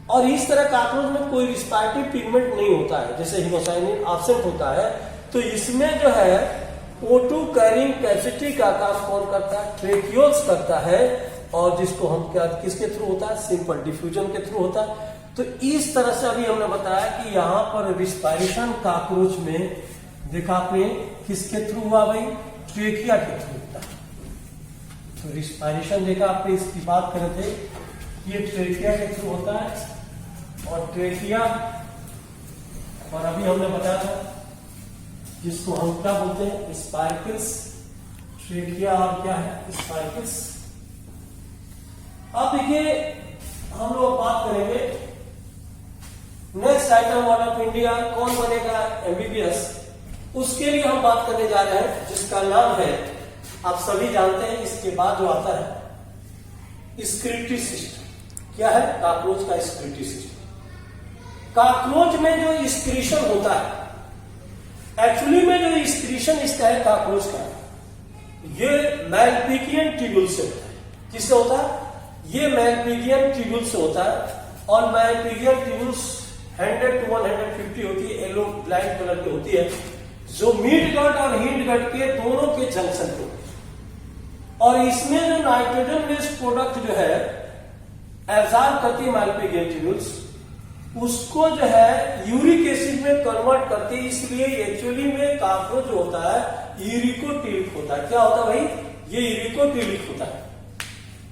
और इस तरह कॉकरोच में कोई रिस्पायरेटरी पिगमेंट नहीं होता है, जैसे हीमोसाइनिन एब्सेंट होता है। तो इसमें जो है O2 कैरिंग कैपेसिटी का काम कौन करता है ट्रेकियोल्स करता है, और जिसको हम क्या किसके थ्रू होता है सिंपल डिफ्यूजन के थ्रू होता है। तो इस तरह से अभी हमने बताया कि यहाँ पर रिस्पायरेशन कॉकरोच में देखा आपने किसके थ्रू हुआ भाई ट्रेकिया के थ्रू होता है। तो रिस्पायरेशन देखा आपने, इसकी बात कर रहे थे, ये ट्रेकिया के थ्रू होता है। और ट्रेकिया, और अभी हमने बताया था जिसको हम क्या बोलते हैं, स्पाइरकल्स, ट्रेकिया और क्या है, स्पाइरकल्स। अब देखिए हम लोग बात करेंगे next item one of India, कौन बनेगा एमबीबीएस, उसके लिए हम बात करने जा रहे हैं जिसका नाम है, आप सभी जानते हैं, इसके बाद जो आता है स्क्रिटी सिस्टम। क्या है? कॉकरोच का स्क्रिटी सिस्टम। कॉकरोच में जो स्क्रीशन होता है, एक्चुअली में जो स्क्रीशन इसका है कॉकरोच का, ये मैलपिगियन ट्यूब्यूल से होता है। किससे होता है? ये मैलपिगियन ट्यूब्यूल से होता है। और मैलपिगियन ट्यूब्यूल्स 100 to 150 होती है, येलो ब्लैक कलर की होती है, जो मिड गट और हिंड गट के दोनों के जंक्शन पे होती है। और इसमें जो नाइट्रोजन बेस्ड प्रोडक्ट जो है एब्जॉर्ब करती है मैलपिगियन ट्यूब्यूल्स, उसको जो है यूरिक एसिड में कन्वर्ट करती है। इसलिए एक्चुअली में कॉकरोच जो होता है यूरिकोटिलिक होता है। क्या होता है भाई? ये यूरिकोटिलिक होता है।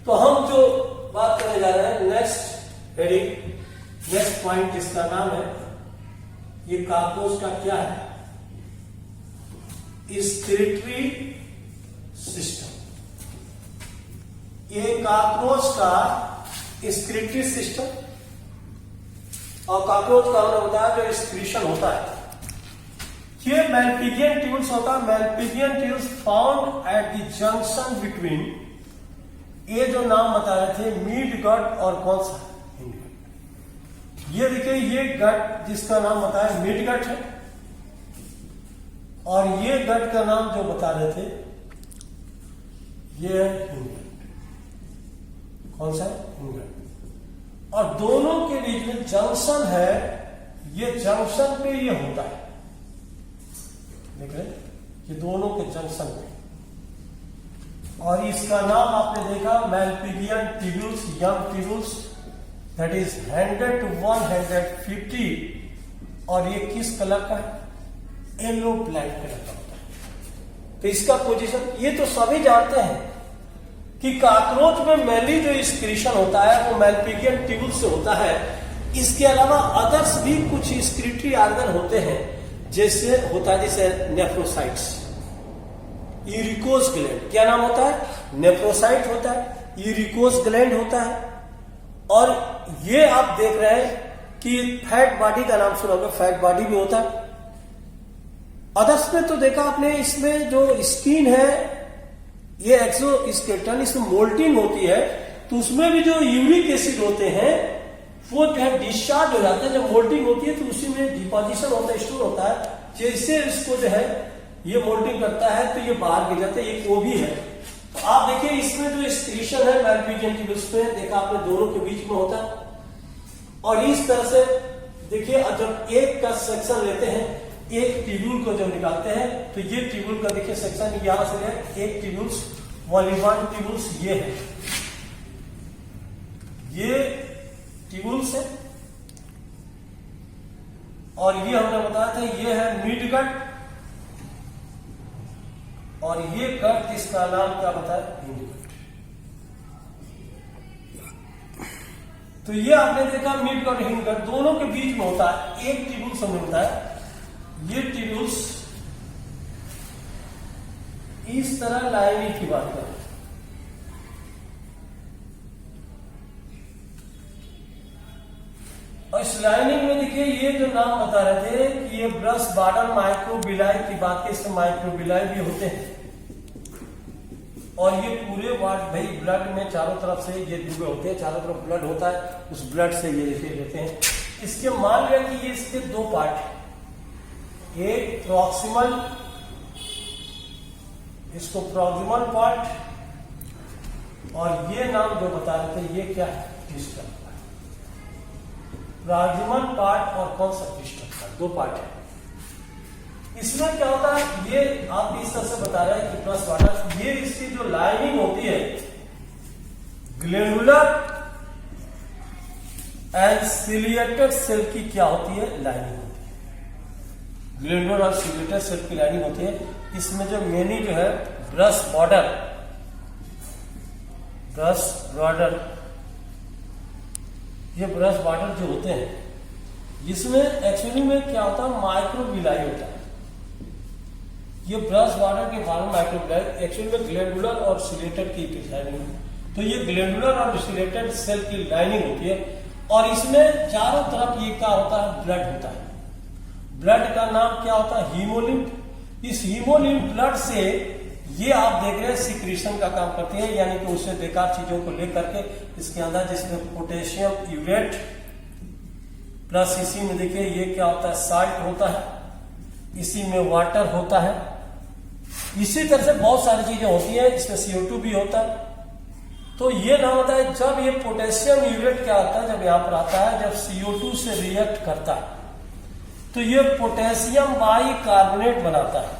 तो हम जो बात करने जा रहे हैं नेक्स्ट हेडिंग, नेक्स्ट पॉइंट, इसका नाम है, ये कॉकरोच का क्या है, स्क्रिटरी सिस्टम। ये कॉकरोच का स्क्रिटरी सिस्टम, और कॉकरोच का हमने बताया जो स्क्रीशन होता है, ये मैलपिगियन ट्यूब्यूल्स होता है। Malpighian tubules found at the junction between, ये जो नाम बता रहे थे, मिड गट और कौन सा, हिंड गट। ये देखिए, ये गट जिसका नाम बताया मिड गट है, और ये गट का नाम जो बता रहे थे ये है हिंड गट। कौन सा है? Hind gut. और दोनों के बीच में जंक्शन है, ये जंक्शन पे ये होता है, देख रहे, ये दोनों के जंक्शन पे। और इसका नाम आपने देखा Malpighian tubules, young tubules, that is 100 to 150। और ये किस कलर का है? येलो ब्लैक कलर का होता है। तो इसका पोजीशन, ये तो सभी जानते हैं कि कॉकरोच में मेनली जो स्क्रीशन होता है वो मैलपिगियन ट्यूब्यूल से होता है। इसके अलावा अदर्स भी कुछ स्क्रीटरी ऑर्गन होते हैं, जैसे होता है जैसे नेफ्रोसाइट्स, यूरिकोस ग्लैंड। क्या नाम होता है? नेफ्रोसाइट होता है, यूरिकोस ग्लैंड होता है। और ये आप देख रहे हैं कि फैट बॉडी का नाम सुना होगा, फैट बॉडी भी होता है। अदर्स में तो देखा आपने, इसमें जो स्किन है ये एक्सोस्केलेटन, इसमें मोल्टिंग होती है, तो उसमें भी जो यूरिक एसिड होते हैं वो जो है डिस्चार्ज हो जाते हैं। जब मोल्टिंग होती है तो उसी में डिपोजिशन होता है, स्टोर होता है। जैसे इसको जो है ये मोल्टिंग करता है तो ये बाहर गिर जाता है, ये वो भी है। तो आप देखिए इसमें जो स्क्रीशन है मैलपिगियन ट्यूब्यूल्स में, देखा आपने, दोनों के बीच में होता है। और इस तरह से देखिए, जब एक का सेक्शन लेते हैं, एक ट्यूब्यूल को जब निकालते हैं, तो ये ट्यूब्यूल का देखिए सेक्शन यहां से है, एक ट्यूब्यूल्स, वॉलीवान ट्यूब्यूल्स ये है, ये ट्यूब्यूल्स है। और ये हमने बताया था, ये है मिड गट, और ये गट जिसका नाम क्या बताया, हिंड गट। तो ये आपने देखा मिड गट, हिंड गट दोनों के बीच में होता है, एक ट्यूब्यूल से मिलता है। ये ट्यूब्यूल्स इस तरह लाइनिंग की बात करें, और इस लाइनिंग में देखिए ये जो नाम बता रहे थे कि ये ब्रश बॉटम माइक्रोबिलाई की बात की, इसमें माइक्रोबिलाई भी होते हैं। और ये पूरे वार्ड भाई ब्लड में चारों तरफ से ये डूबे होते हैं, चारों तरफ ब्लड होता है, उस ब्लड से ये लेते हैं। इसके मान लिया कि ये इसके दो पार्ट है, एक प्रॉक्सिमल, इसको प्रॉक्सिमल पार्ट, और ये नाम जो बता रहे थे ये क्या है, डिस्टल पार्ट। प्रॉक्सिमल पार्ट और कौन सा, डिस्टल पार्ट, दो पार्ट है। इसमें क्या होता है, ये आप इस तरह से बता रहे हैं कि प्लस वाटर, ये इसकी जो लाइनिंग होती है ग्लैंडुलर एंड सिलिएटेड सेल की क्या होती है, लाइनिंग होती है। ग्लैंडुलर और सिलेटर सेल की लाइनिंग होती है। इसमें जो मेनी जो है ब्रश बॉर्डर ये ब्रश बॉर्डर जो होते हैं, इसमें एक्चुअली में क्या होता है, माइक्रोविलाई होता है। ये ब्रश बॉर्डर के कारण माइक्रोविलाई एक्चुअली में ग्लैंडुलर और सिलेटर की लाइनिंग, तो ये ग्लैंडुलर और सिलेटर सेल की लाइनिंग होती है। और इसमें चारों तरफ ये क्या होता है, ब्लड होता है। ब्लड का नाम क्या होता है, हीमोलिम्फ। इस हीमोलिम्फ ब्लड से ये आप देख रहे हैं सिक्रीशन का काम करती है, यानी कि उससे बेकार चीजों को लेकर के इसके अंदर, जिसमें पोटेशियम यूरेट प्लस इसी में देखिए ये क्या होता है, साल्ट होता है, इसी में वाटर होता है। इसी तरह से बहुत सारी चीजें होती हैं, इसमें CO2 भी होता है। तो ये ना होता है, जब ये पोटेशियम यूरेट क्या होता है, जब यहां पर आता है, जब CO2 से रिएक्ट करता है तो ये पोटेशियम बाइकार्बोनेट बनाता है,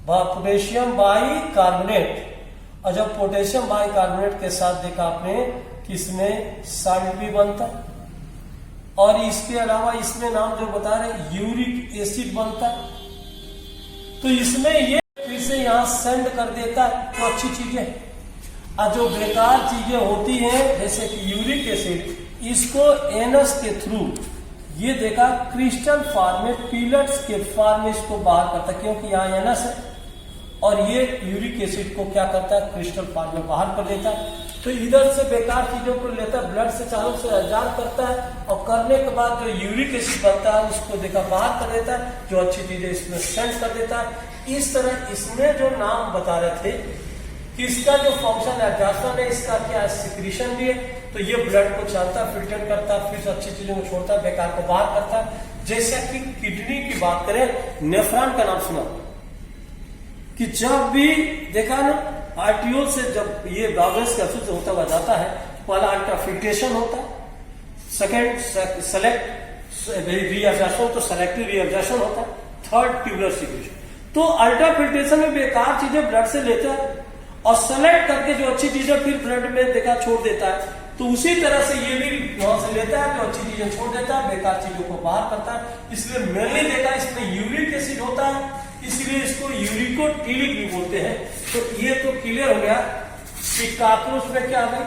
पोटेशियम बाइकार्बोनेट। और जब पोटेशियम बाइकार्बोनेट के साथ देखा आपने कि इसमें साल्ट भी बनता है, और इसके अलावा इसमें नाम जो बता रहे यूरिक एसिड बनता है। तो इसमें ये फिर से यहां सेंड कर देता है तो अच्छी चीजें, और जो बेकार चीजें होती हैं जैसे कि यूरिक एसिड, इसको एनस के थ्रू ये देखा क्रिस्टल फॉर्म में, पीलट्स के फॉर्म में इसको बाहर करता है, क्योंकि यहाँ एनस है और ये यूरिक एसिड को क्या करता है, क्रिस्टल फॉर्म में बाहर कर देता है। तो इधर से बेकार चीजों को लेता है, ब्लड से चारों से आजाद करता है, और करने के बाद जो यूरिक एसिड बनता है उसको देखा बाहर कर देता है, जो अच्छी चीजें इसमें सेंड कर देता है। इस तरह इसमें जो नाम बता रहे थे कि इसका जो फंक्शन है, एब्जॉर्प्शन है, इसका क्या है, सिक्रीशन भी है। तो ये ब्लड को चलता है, फिल्टर करता है, फिर अच्छी चीजों को छोड़ता है, बेकार को बाहर करता है। जैसा कि किडनी की बात करें, नेफ्रॉन का नाम सुना कि जब भी देखा ना, आर्टियोल से जब ये गार्बेज का अशुद्ध होता हुआ जाता है, पहला अल्ट्राफिल्ट्रेशन होता है, सेकेंड सेलेक्ट रीअब्जॉर्प्शन, तो सेलेक्टिव रीअब्जॉर्प्शन होता है, थर्ड ट्यूबुलर सिक्रीशन। तो अल्ट्राफिल्ट्रेशन में बेकार चीजें ब्लड से लेता है, और सेलेक्ट करके जो अच्छी चीजें फिर ब्लड में देखा छोड़ देता है। तो उसी तरह से ये भी वहां से लेता है, जो अच्छी चीजें छोड़ देता है, बेकार चीजों को बाहर करता है। इसलिए मैंने देखा इसमें यूरिक एसिड होता है, इसलिए इसको यूरिकोटिलिक भी बोलते हैं। तो ये तो क्लियर हो गया कि कॉकरोच में क्या है,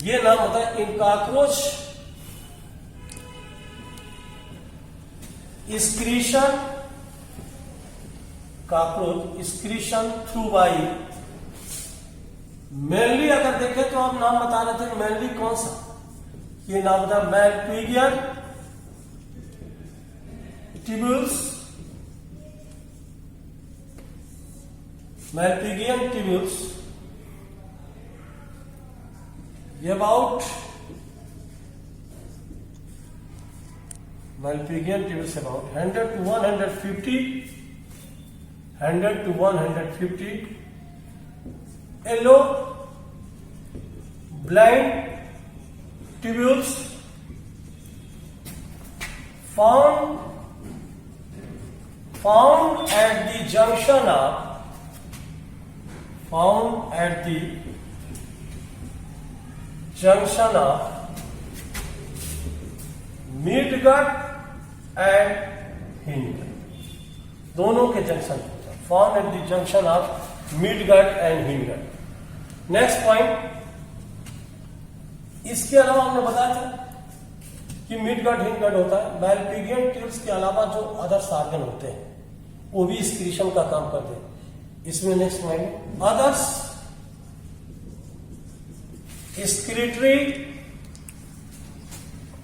ये नाम होता है इन cockroach secretion, cockroach secretion through by. Mainly अगर देखें तो आप नाम बता रहे थे, मेनली कौन सा, ये नाम बता, मैलपिगियन ट्यूब्यूल्स, मैलपिगियन ट्यूब्यूल्स, ये about मैलपिगियन tubules about 100 to 150 yellow blind tubules found at the junction of midgut and hindgut, दोनों के junction, found at the junction of midgut and hindgut। Next point, इसके अलावा हमने बताया था कि मिडगट हिंडगट होता है। मैलपिगियन ट्यूब्स के अलावा जो अदर्स ऑर्गन होते हैं वो भी स्क्रीशन का काम करते हैं। इसमें next point, others excretory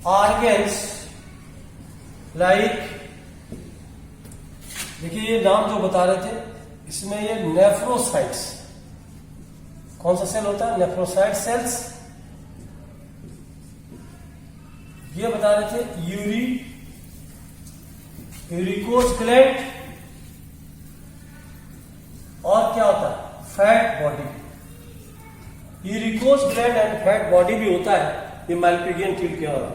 organs like, देखिए ये नाम जो बता रहे थे, इसमें ये नेफ्रोसाइट्स, कौन सा सेल होता है, नेफ्रोसाइट सेल्स। ये बता रहे थे यूरिकोज ग्लैंड, और क्या होता है, fat body. Uricose gland and fat body भी होता है ये मैलपिगियन ट्यूब के अंदर।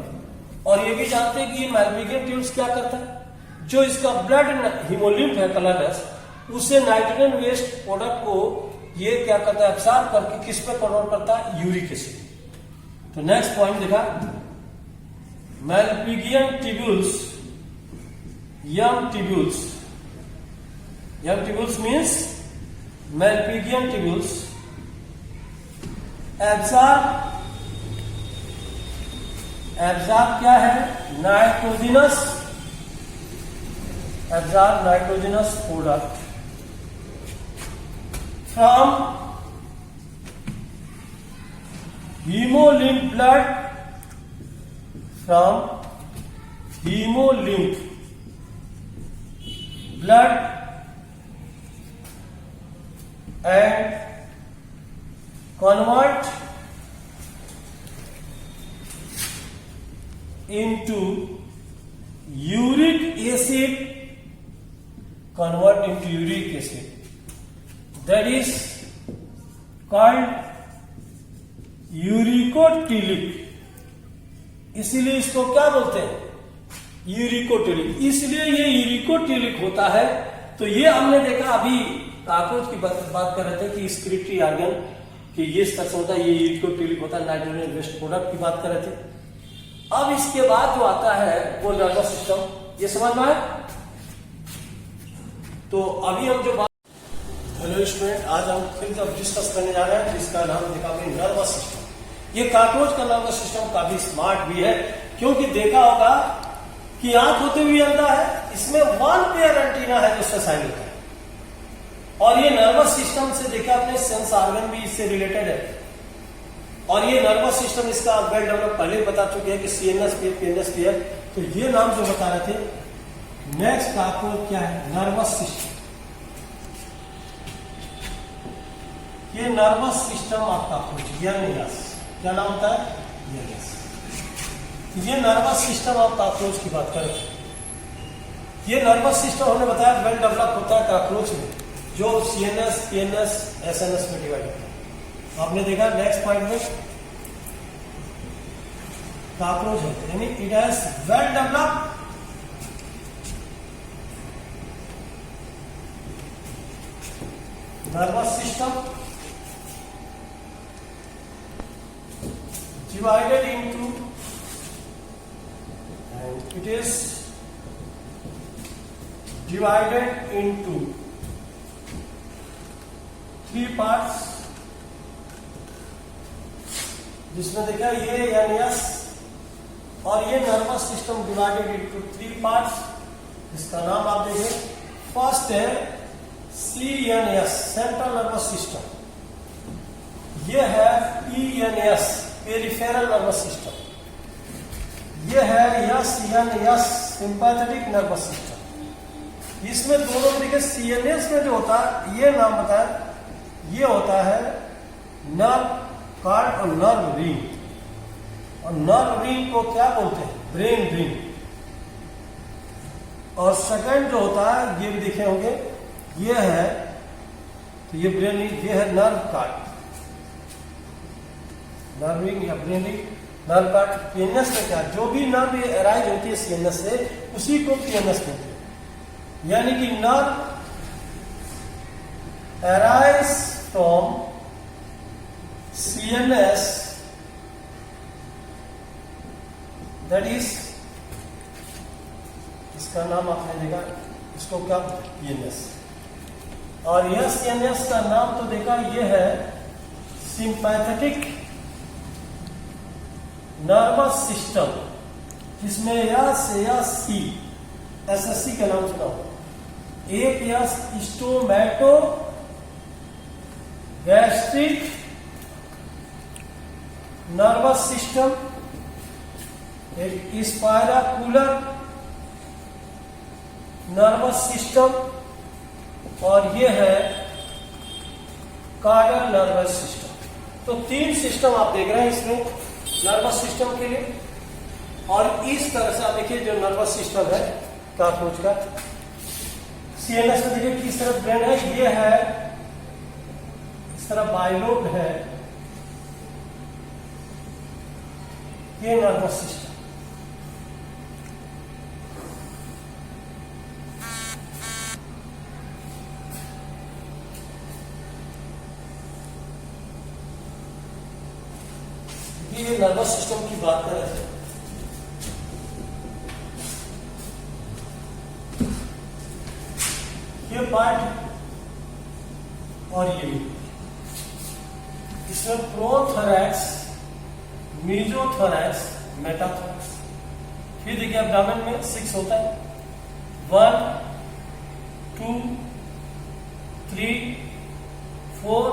और ये भी जानते हैं कि ये मैलपिगियन ट्यूब्स क्या करता है, जो इसका ब्लड हीमोलिम्फ है कलरलेस, उससे नाइट्रोजन वेस्ट प्रोडक्ट को ये क्या करता है, एब्सॉर्ब करके किस पे कन्वर्ट करता है, यूरिक एसिड। तो नेक्स्ट पॉइंट देखा, Malpighian tubules young tubules. Young tubules means Malpighian tubules absorb क्या है? Nitrogenous product from hemolymph blood, and convert into uric acid. That is called यूरिकोटिलिक. इसीलिए इसको क्या बोलते हैं? यूरिकोटिलिक. इसलिए ये यूरिकोटिलिक होता है. तो ये हमने देखा अभी काकोज की बात कर रहे थे कि स्क्रिप्टरी ऑर्गन कि ये स्ट्रक्चर होता है, ये यूरिकोटिलिक होता है. नाइट्रोजन वेस्ट प्रोडक्ट की बात कर रहे थे. अब इसके बाद जो आता है वो नर्वस सिस्टम. ये समझ में आया? तो अभी हम जो हेलो स्टूडेंट, आज हम फिर जब डिस्कस करने जा रहे हैं जिसका नाम देखा हमने नर्वस सिस्टम. ये काकोज का नर्वस सिस्टम काफी स्मार्ट भी है, क्योंकि देखा होगा कि आंख होते हुए अंधा है, इसमें 1 पेयर एंटीना है जो ससाइल होता है. और ये नर्वस सिस्टम से देखा अपने सेंस ऑर्गन भी इससे रिलेटेड है. और ये नर्वस सिस्टम इसका वेल डेवलप पहले बता चुके हैं कि सीएनएस पेयर. तो ये नाम जो बता रहे थे. नेक्स्ट काकोज क्या है? Nervous system. ये नर्वस सिस्टम आपका कुछ यस क्या नाम होता है? यस. ये नर्वस सिस्टम आप काकरोच की बात करें. ये नर्वस सिस्टम हमने बताया वेल डेवलप होता है काकरोच में, जो सीएनएस, पीएनएस, एसएनएस में डिवाइड होता है. आपने देखा नेक्स्ट पॉइंट में काकरोच है, यानी it has well develop nervous system divided into, and it is divided into 3 parts, जिसमें देखा ये यस. और ये nervous system divided into 3 parts. इसका नाम आप देखें. फर्स्ट है CNS, सेंट्रल नर्वस सिस्टम. ये है PNS, पेरिफेरल नर्वस सिस्टम. ये है SNS, सिंपैथेटिक नर्वस सिस्टम. इसमें दोनों तरीके. CNS में जो होता है, ये नाम बताया, ये होता है नर्व कार्ड और नर्व रिंग. और नर्व रिंग को क्या बोलते हैं? Brain ring. और सेकंड जो होता है, ये भी देखे होंगे, ये है, तो ये ब्रेन रिंग, ये है नर्व कार्ड. नर्व रिंग या brain ring, nerve card. PNS में क्या? जो भी नर्व अराइज होती है सीएनएस से, उसी को पीएनएस कहते हैं. यानी कि nerve arise from CNS, that is, इसका नाम आपने देखा, इसको क्या? पीएनएस. और यह सीएनएस का नाम तो देखा, ये है सिंपैथेटिक नर्वस सिस्टम, जिसमें सी एसएससी का नाम सुना हो. एक स्टोमैटो गैस्ट्रिक नर्वस सिस्टम, एक स्पायराकुलर नर्वस सिस्टम, और ये है कार्डियल नर्वस सिस्टम. तो 3 सिस्टम आप देख रहे हैं इसमें नर्वस सिस्टम के लिए. और इस तरह से आप देखिए जो नर्वस सिस्टम है काकरोच का. सीएनएस में देखिए किस तरह ब्रेन है, ये है, इस तरह बाइलोब है, ये नर्वस सिस्टम. ये नर्वस सिस्टम की बात कर रहे थे. ये पार्ट और ये इसमें प्रोथोरैक्स, मेसोथोरैक्स, मेटाथोरैक्स। फिर देखिए एब्डोमेन में 6 होता है, 1 2 3 4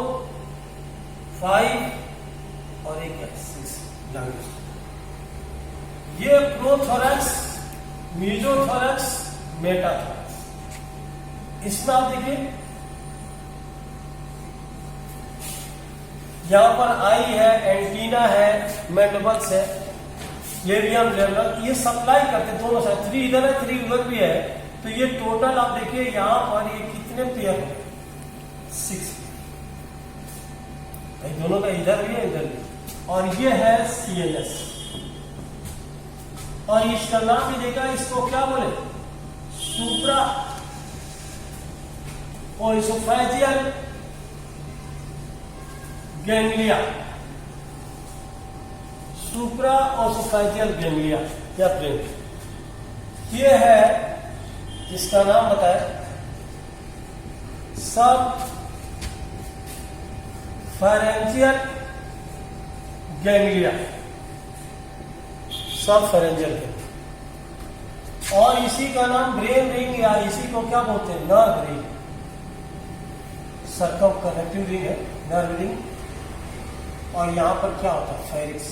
5 और एक 6 लंग्स। ये प्रोथोरैक्स, मेसोथोरैक्स, मेटाथोरैक्स। इसमें आप देखिए यहां पर आई है, एंटीना है, मैंडिबल्स है, लेरियम, लेवल, ये सप्लाई करते दोनों साइड। 3 इधर है, 3 उधर भी है, तो ये टोटल आप देखिए यहां पर ये कितने पेयर है, 6। दोनों का इधर भी है, इधर भी। और ये है CNS, और इसका नाम भी देखा, इसको क्या बोले, सुप्रा ओसोफेजियल गैंग्लिया, सुप्रा ओसोफेजियल गैंग्लिया या ब्रेन। ये है, इसका नाम बताए, सब फेरेंजियल गैंग्लिया, सब फेरेंजियल गैंग्लिया। और इसी का नाम ब्रेन रिंग, या इसी को क्या बोलते हैं, nerve ring, circum connective ring है, नर्व रिंग। और यहां पर क्या होता है, फेरिक्स।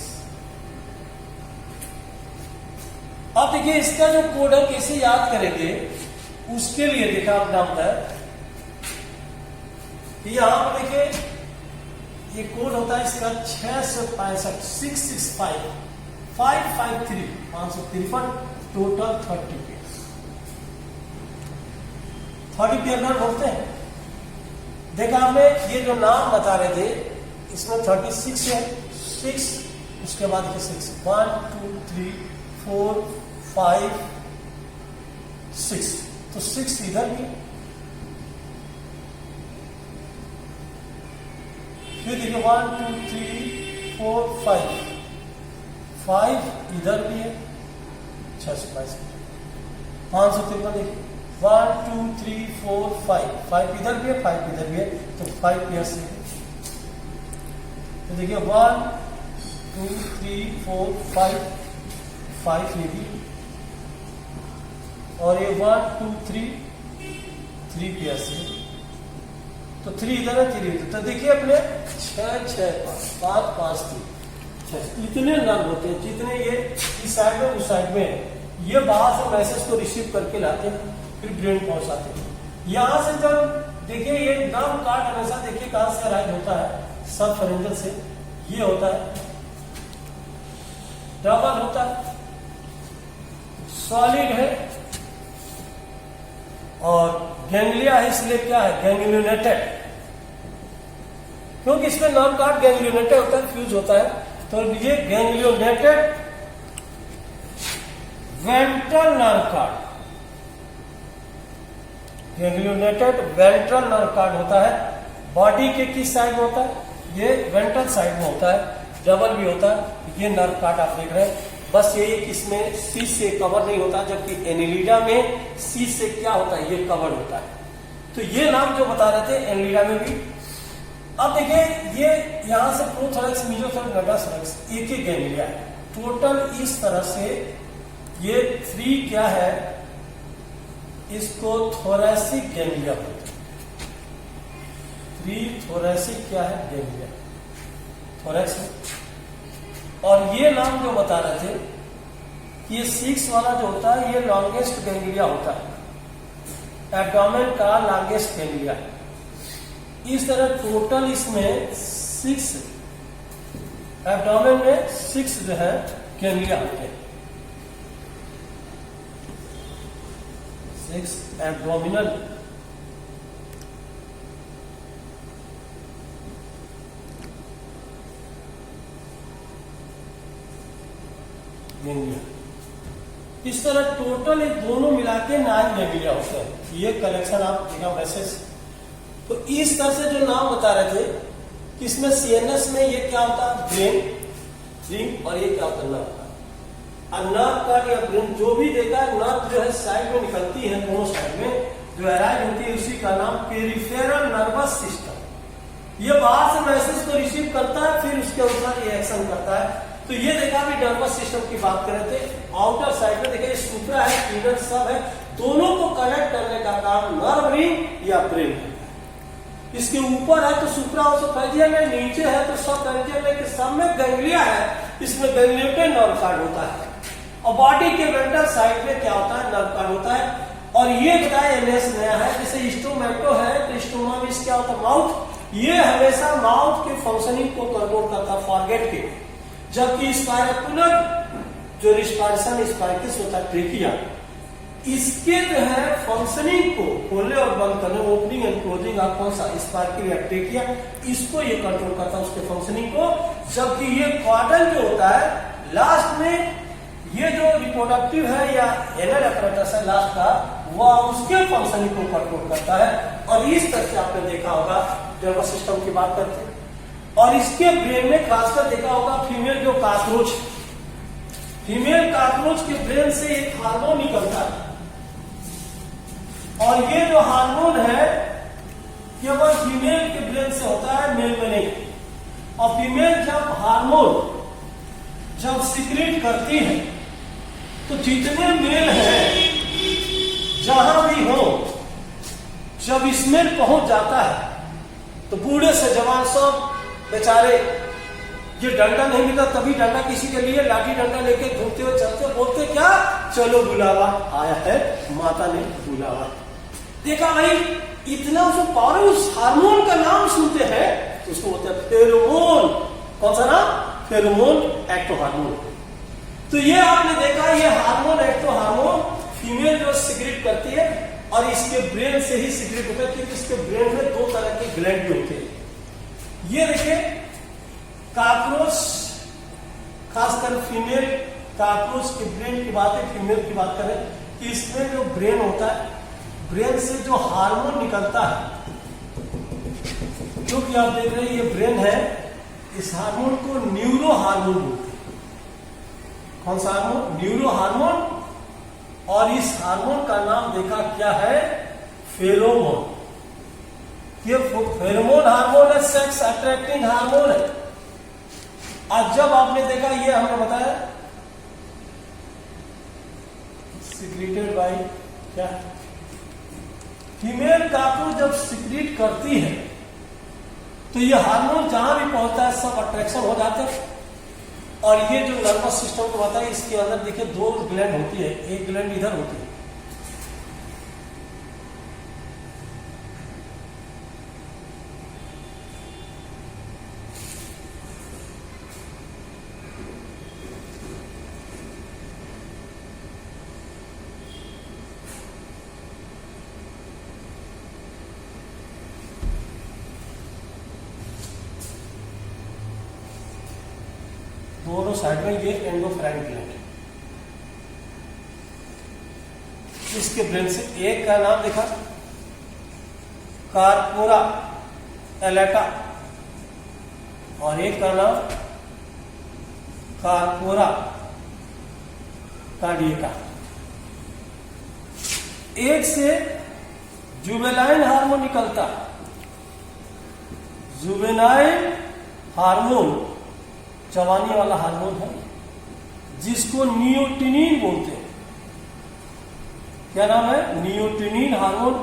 अब देखिए इसका जो कोड है कैसे याद करेंगे, उसके लिए देखा आप नाम है, यहां पर देखिए ये कोड होता है इसका 665 665 553 553 टोटल 30 पेयर्स। 30 पेयर नाम बोलते हैं। देखा आपने ये जो नाम बता रहे थे, इसमें 36 है, 6 उसके बाद 6 1 2 3 4 5 6, तो 6 इधर भी, फिर देखिए 1 2 3 4 5 5 इधर भी है, 622 553 देखिए 1 2 3 4 5 5 इधर भी है, 5 इधर भी है, तो 5 पेयर से। तो देखिए 1 2 3 4 5 5 ये भी, और ये 1 2 3 3 पेयर से, तो 3 इधर है, 3 इधर। तो देखिए अपने 6 6 5 5 3 6 इतने नर्व होते हैं, जितने ये इस साइड में उस साइड में, ये बाहर से मैसेज को रिसीव करके लाते हैं, फिर ब्रेन पहुंचाते हैं। यहां से जब देखिए ये नर्व कार्ड हमेशा देखिए कहां से अराइव होता है, सब फेरेंजियल से। ये होता है डबल होता है, सॉलिड है, और गैंग्लिया है, इसलिए क्या है, गैंग्लियोनेटेड, क्योंकि इसमें नर्व कार्ड गैंग्लियोनेटेड होता है, फ्यूज होता है। तो ये ganglionated ventral nerve cord, ganglionated ventral nerve cord होता है। बॉडी के किस साइड में होता है, ये वेंट्रल साइड में होता है, डबल भी होता है। ये नर्व कार्ड आप देख रहे हैं, बस ये इसमें सी से कवर नहीं होता, जबकि एनिलिडा में सी से क्या होता है, ये कवर होता है। तो ये नाम जो बता रहे थे एनिलिडा में भी। अब देखिए ये यहां से प्रोथोरैक्स, मेसोथोरैक्स, मेटाथोरैक्स एक ही गैंग्लिया है। टोटल इस तरह से ये 3 क्या है, इसको थोरैसिक गैंग्लिया बोलते हैं। 3 थोरैसिक क्या है, गैंग्लिया, थोरैक्स। और ये नाम जो बता रहे थे कि ये 6 वाला जो होता है, ये लॉन्गेस्ट गैंग्लिया होता है, एब्डोमेन का लॉन्गेस्ट गैंग्लिया है। इस तरह टोटल इसमें 6, एब्डोमेन में 6 जो है गैंग्लिया होते हैं, 6 एब्डोमिनल गैंग्लिया। इस तरह टोटल ये दोनों मिला के 9 गैंग्लिया होते हैं। ये कलेक्शन आप देखा मैसेज। तो इस तरह से जो नाम बता रहे थे कि इसमें CNS में ये क्या होता है, ब्रेन रिंग, और ये क्या होता है, नर्व कार्ड। और नर्व कार्ड या ब्रेन जो भी देखा है, नर्व जो है साइड में निकलती है, दोनों साइड में, जो अराइज होती है उसी का नाम पेरिफेरल नर्वस सिस्टम। ये बाहर से मैसेज को रिसीव करता है, फिर उसके अनुसार ये एक्शन करता है। तो ये देखा अभी नर्वस सिस्टम की बात कर रहे थे। आउटर साइड में देखिए सुप्रा है, इनर सब है, दोनों को कनेक्ट करने का काम नर्व रिंग या ब्रेन करता है। इसके ऊपर है तो सुप्रा ओसोफेजियल है, नीचे है तो सबक्लेविकल है, सब में गैंग्लिया है, इसमें गैंग्लियोटिन नर्व कार्ड होता है। और बॉडी के वेंट्रल साइड में क्या होता है, नर्व कार्ड होता है। और ये बताया एनएस नया है, जैसे स्टोमेटो है तो स्टोमा में क्या होता है, माउथ। ये हमेशा माउथ के फंक्शनिंग को कंट्रोल करता है, फॉरगेट के। जबकि स्पाइरकुलर जो रिस्पायरेशन स्पाइरकिस होता है, ट्रेकिया, इसके जो है फंक्शनिंग को खोलने और बंद करने, ओपनिंग एंड क्लोजिंग आप कौन सा स्पार्किल या ट्रेकिया, इसको ये कंट्रोल करता है, उसके फंक्शनिंग को। जबकि ये क्वाड्रल जो होता है लास्ट में, ये जो रिप्रोडक्टिव है या एनल apparatus है लास्ट का, वह उसके फंक्शनिंग को कंट्रोल करता है। और इस तरह से आपने देखा होगा नर्वस सिस्टम की बात करते हैं। और इसके ब्रेन में खासकर देखा होगा फीमेल जो कॉकरोच, फीमेल कॉकरोच के ब्रेन से एक हार्मोन निकलता है। और ये जो हार्मोन है केवल फीमेल के ब्रेन से होता है, मेल में नहीं। और फीमेल जब हार्मोन जब सीक्रेट करती है तो जितने मेल हैं जहां भी हो, जब स्मेल पहुंच जाता है तो बूढ़े से जवान सब बेचारे, ये डंडा नहीं मिलता तभी डंडा किसी के लिए लाठी डंडा लेके घूमते हुए चलते, बोलते क्या, चलो बुलावा आया है, माता ने बुलावा। देखा भाई इतना उसको पावर, उस हार्मोन का नाम सुनते हैं तो उसको बोलते हैं फेरोमोन। कौन सा नाम, फेरोमोन एक्टो हार्मोन। तो ये आपने देखा, ये हार्मोन एक्टो हार्मोन फीमेल जो सीक्रेट करती है और इसके ब्रेन से ही सीक्रेट होता है, क्योंकि इसके ब्रेन में दो तरह के ग्लैंड भी होते हैं। ये देखिए कॉकरोच, खासकर फीमेल कॉकरोच के ब्रेन की बात है, फीमेल की बात करें कि इसमें जो ब्रेन होता है, ब्रेन से जो हार्मोन निकलता है, जो कि आप देख रहे हैं ये ब्रेन है, इस हार्मोन को न्यूरो हार्मोन बोलते हैं। कौन सा हार्मोन, न्यूरो हार्मोन। और इस हार्मोन का नाम देखा क्या है, फेरोमोन। ये फेरोमोन हार्मोन है, सेक्स अट्रैक्टिंग हार्मोन है। आज जब आपने देखा, ये हमने बताया सीक्रेटेड बाय क्या, फीमेल कॉकरोच जब सीक्रेट करती है तो ये हार्मोन जहां भी पहुंचता है सब अट्रैक्शन हो जाते हैं। और ये जो नर्वस सिस्टम को बताया, इसके अंदर देखिए दो ग्लैंड होती है, एक ग्लैंड इधर होती है, दोनों साइड में ये एंडोक्राइन ग्लैंड, इसके ब्रेन से एक का नाम देखा कार्पोरा एलेटा और एक का नाम कार्पोरा कार्डियका। एक से जुवेनाइल हार्मोन निकलता, जुवेनाइल हार्मोन जवानी वाला हार्मोन है, जिसको नियोटिनिन बोलते हैं। क्या नाम है, नियोटिनिन हार्मोन।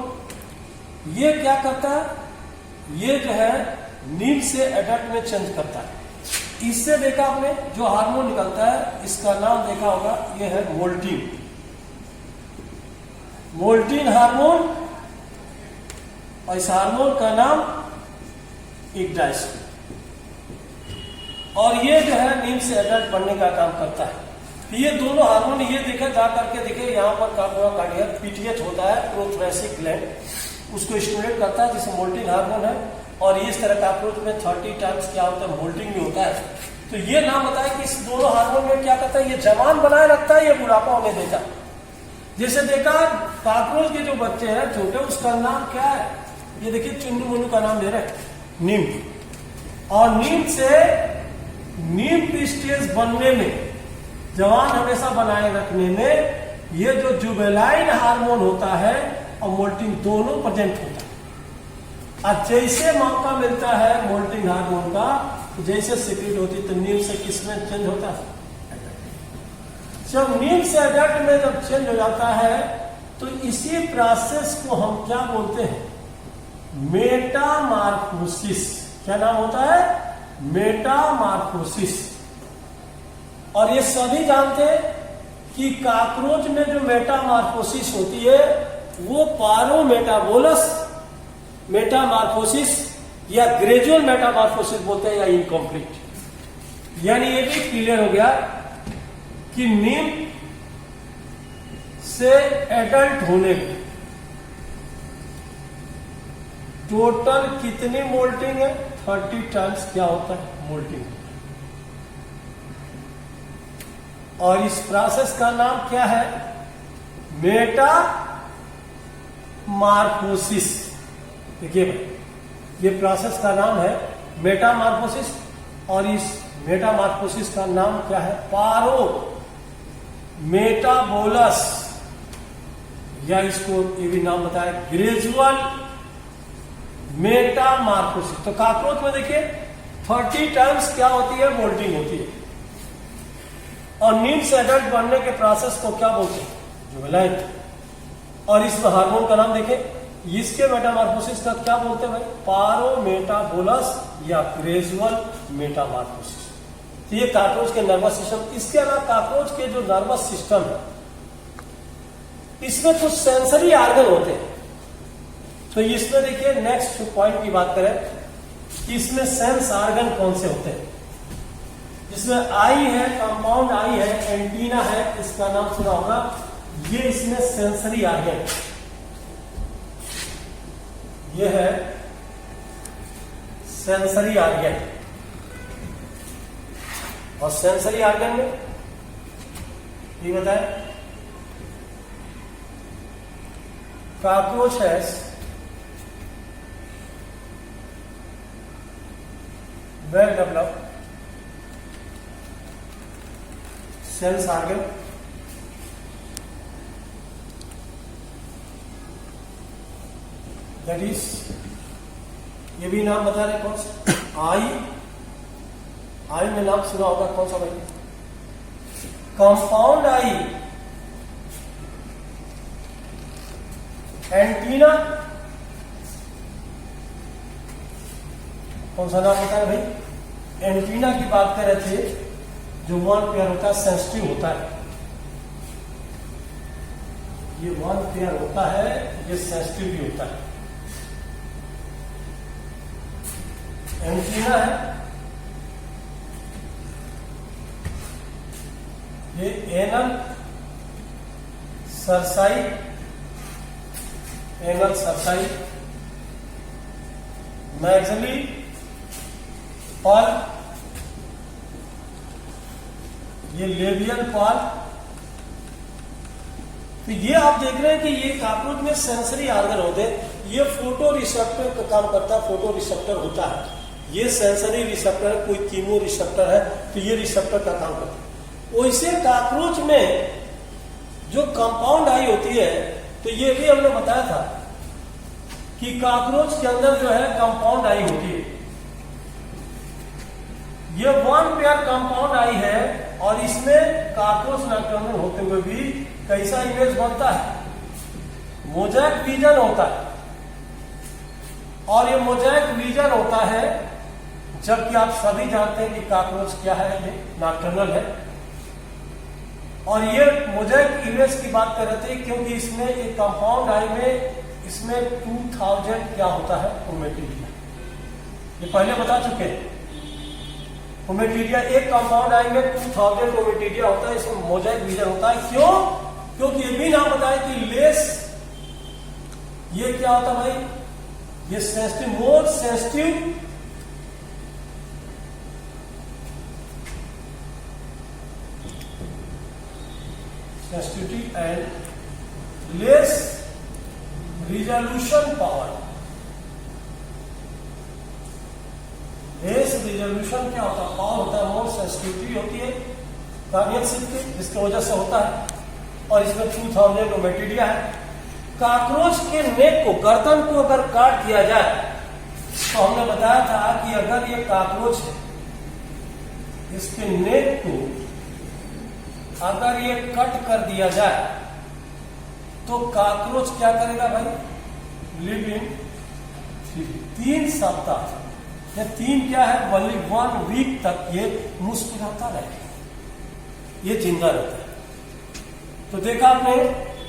ये क्या करता है, ये जो है नींद से एडल्ट में चेंज करता है। इससे देखा आपने जो हार्मोन निकलता है, इसका नाम देखा होगा, ये है मोल्टिन, मोल्टिन हार्मोन। और इस हार्मोन का नाम इग्डाइसिन। और ये जो है नींद से एडल्ट बनने का काम करता है। ये दोनों हार्मोन, ये देखे जा करके देखे, यहाँ पर कार्पोरा कार्डियक पीटीएच होता है, प्रोथोरेसिक ग्लैंड, उसको स्टिमुलेट करता है, जिसे मोल्टिन हार्मोन है। और इस तरह का अप्रोच में 30 टाइम्स क्या होता है, मोल्टिंग भी होता है। तो ये नाम बताया कि इस दोनों हार्मोन में क्या करता है, ये जवान बनाए रखता है, ये बुढ़ापा होने देता। जैसे देखा कॉकरोच के जो बच्चे हैं छोटे, उसका नाम क्या है, ये देखिए चुन्नू मुन्नू का नाम ले रहे हैं, नीम। और नीम से नीम स्टेज बनने में, जवान हमेशा बनाए रखने में, ये जो जुवेनाइल हार्मोन होता है और मोल्टिंग दोनों प्रेजेंट होता है। और जैसे मौका मिलता है मोल्टिंग हार्मोन का, जैसे सिक्रेट होती तो नीम से किसमें चेंज होता है? जब नीम से एडल्ट में जब चेंज हो जाता है तो इसी प्रोसेस को हम क्या बोलते हैं? मेटामार्फोसिस। क्या नाम होता है? मेटामार्फोसिस। और ये सभी जानते हैं कि कॉकरोच में जो मेटामार्फोसिस होती है वो पारोमेटाबोलस मेटामार्फोसिस या ग्रेजुअल मेटामार्फोसिस बोलते हैं, या इनकम्प्लीट। यानी ये भी क्लियर हो गया कि नीम से एडल्ट होने में टोटल कितनी मोल्टिंग है? 30 टाइम्स क्या होता है? मोल्टिंग। और इस प्रोसेस का नाम क्या है? मेटामार्फोसिस। देखिए ये प्रोसेस का नाम है मेटामार्फोसिस, और इस मेटामार्फोसिस का नाम क्या है? पारोमेटाबोलस, या इसको ये भी नाम बताया ग्रेजुअल मेटामार्फोसिस। तो कॉकरोच में देखिए 30 टाइम्स क्या होती है? मोल्टिंग होती है। और नीम से एडल्ट बनने के प्रोसेस को क्या बोलते हैं? जुवेनाइल। और इसमें हार्मोन का नाम देखें, इसके मेटामार्फोसिस का क्या बोलते हैं भाई? पारोमेटाबोलस या ग्रेजुअल मेटामार्फोसिस। तो ये कॉकरोच के नर्वस सिस्टम। इसके अलावा कॉकरोच के जो नर्वस सिस्टम है इसमें कुछ सेंसरी ऑर्गन होते हैं। तो इसमें देखिए नेक्स्ट पॉइंट की बात करें कि इसमें सेंस ऑर्गन कौन से होते हैं? जिसमें आई है, कंपाउंड आई है, एंटीना है, इसका नाम सुना होगा। ये इसमें सेंसरी ऑर्गन, ये है सेंसरी ऑर्गन। और सेंसरी ऑर्गन में ये बताए cockroach has well developed sense organ that is, ये भी नाम बता रहे कौन सा? आई में नाम सुना होगा कौन सा भाई? कंपाउंड आई, एंटीना, कौन सा नाम बता रहे भाई? एंटीना की बात कर रहे थे, जो वन पेयर होता है, सेंसिटिव होता है। ये वन पेयर होता है, ये सेंसिटिव भी होता है। एंटीना है, ये anal cerci, anal cerci, maxillary Paul, ये लेबियल पॉल। तो ये आप देख रहे हैं कि ये कॉकरोच में सेंसरी ऑर्गन होते हैं। ये फोटो रिसेप्टर का काम करता है, फोटो रिसेप्टर होता है। ये सेंसरी रिसेप्टर है, कोई कीमो रिसेप्टर है, तो ये रिसेप्टर का काम करता है। वैसे कॉकरोच में जो कंपाउंड आई होती है, तो ये भी हमने बताया था कि कॉकरोच के अंदर जो है कंपाउंड आई होती है। ये वन पेयर कंपाउंड आई है, और इसमें कॉकरोच नॉकटर्नल होते हुए भी कैसा इमेज बनता है? मोज़ेक विजन होता है। और ये मोज़ेक विजन होता है, जबकि आप सभी जानते हैं कि कॉकरोच क्या है? ये नॉकटर्नल है। और ये मोज़ेक इमेज की बात कर रहे थे क्योंकि इसमें एक कंपाउंड आई में इसमें 2000 क्या होता है? ओमेटिडिया। ये पहले बता चुके हैं। ओमेटिडिया, एक कंपाउंड आई में 2000 ओमेटिडिया होता है, इसमें मोज़ेक विजन होता है। क्यों? क्योंकि ये भी नाम बताया कि लेस, ये क्या होता है भाई? ये sensitive, more sensitive sensitivity and less resolution power। Less resolution क्या होता है? पावर होता है, मोर सेंसिटिविटी होती है कार्डियक सिप की, जिसकी वजह से होता है। और इसमें 2000 ओमेटिडिया है। काकरोच के नेक को, गर्दन को अगर काट दिया जाए, तो हमने बताया था कि अगर ये काकरोच है, इसके नेक को अगर ये कट कर दिया जाए तो काकरोच क्या करेगा भाई? लिव इन 3 सप्ताह, या 3 क्या है, 1 वीक तक ये मुस्कुराता रहेगा, ये जिंदा रहता है। तो देखा आपने,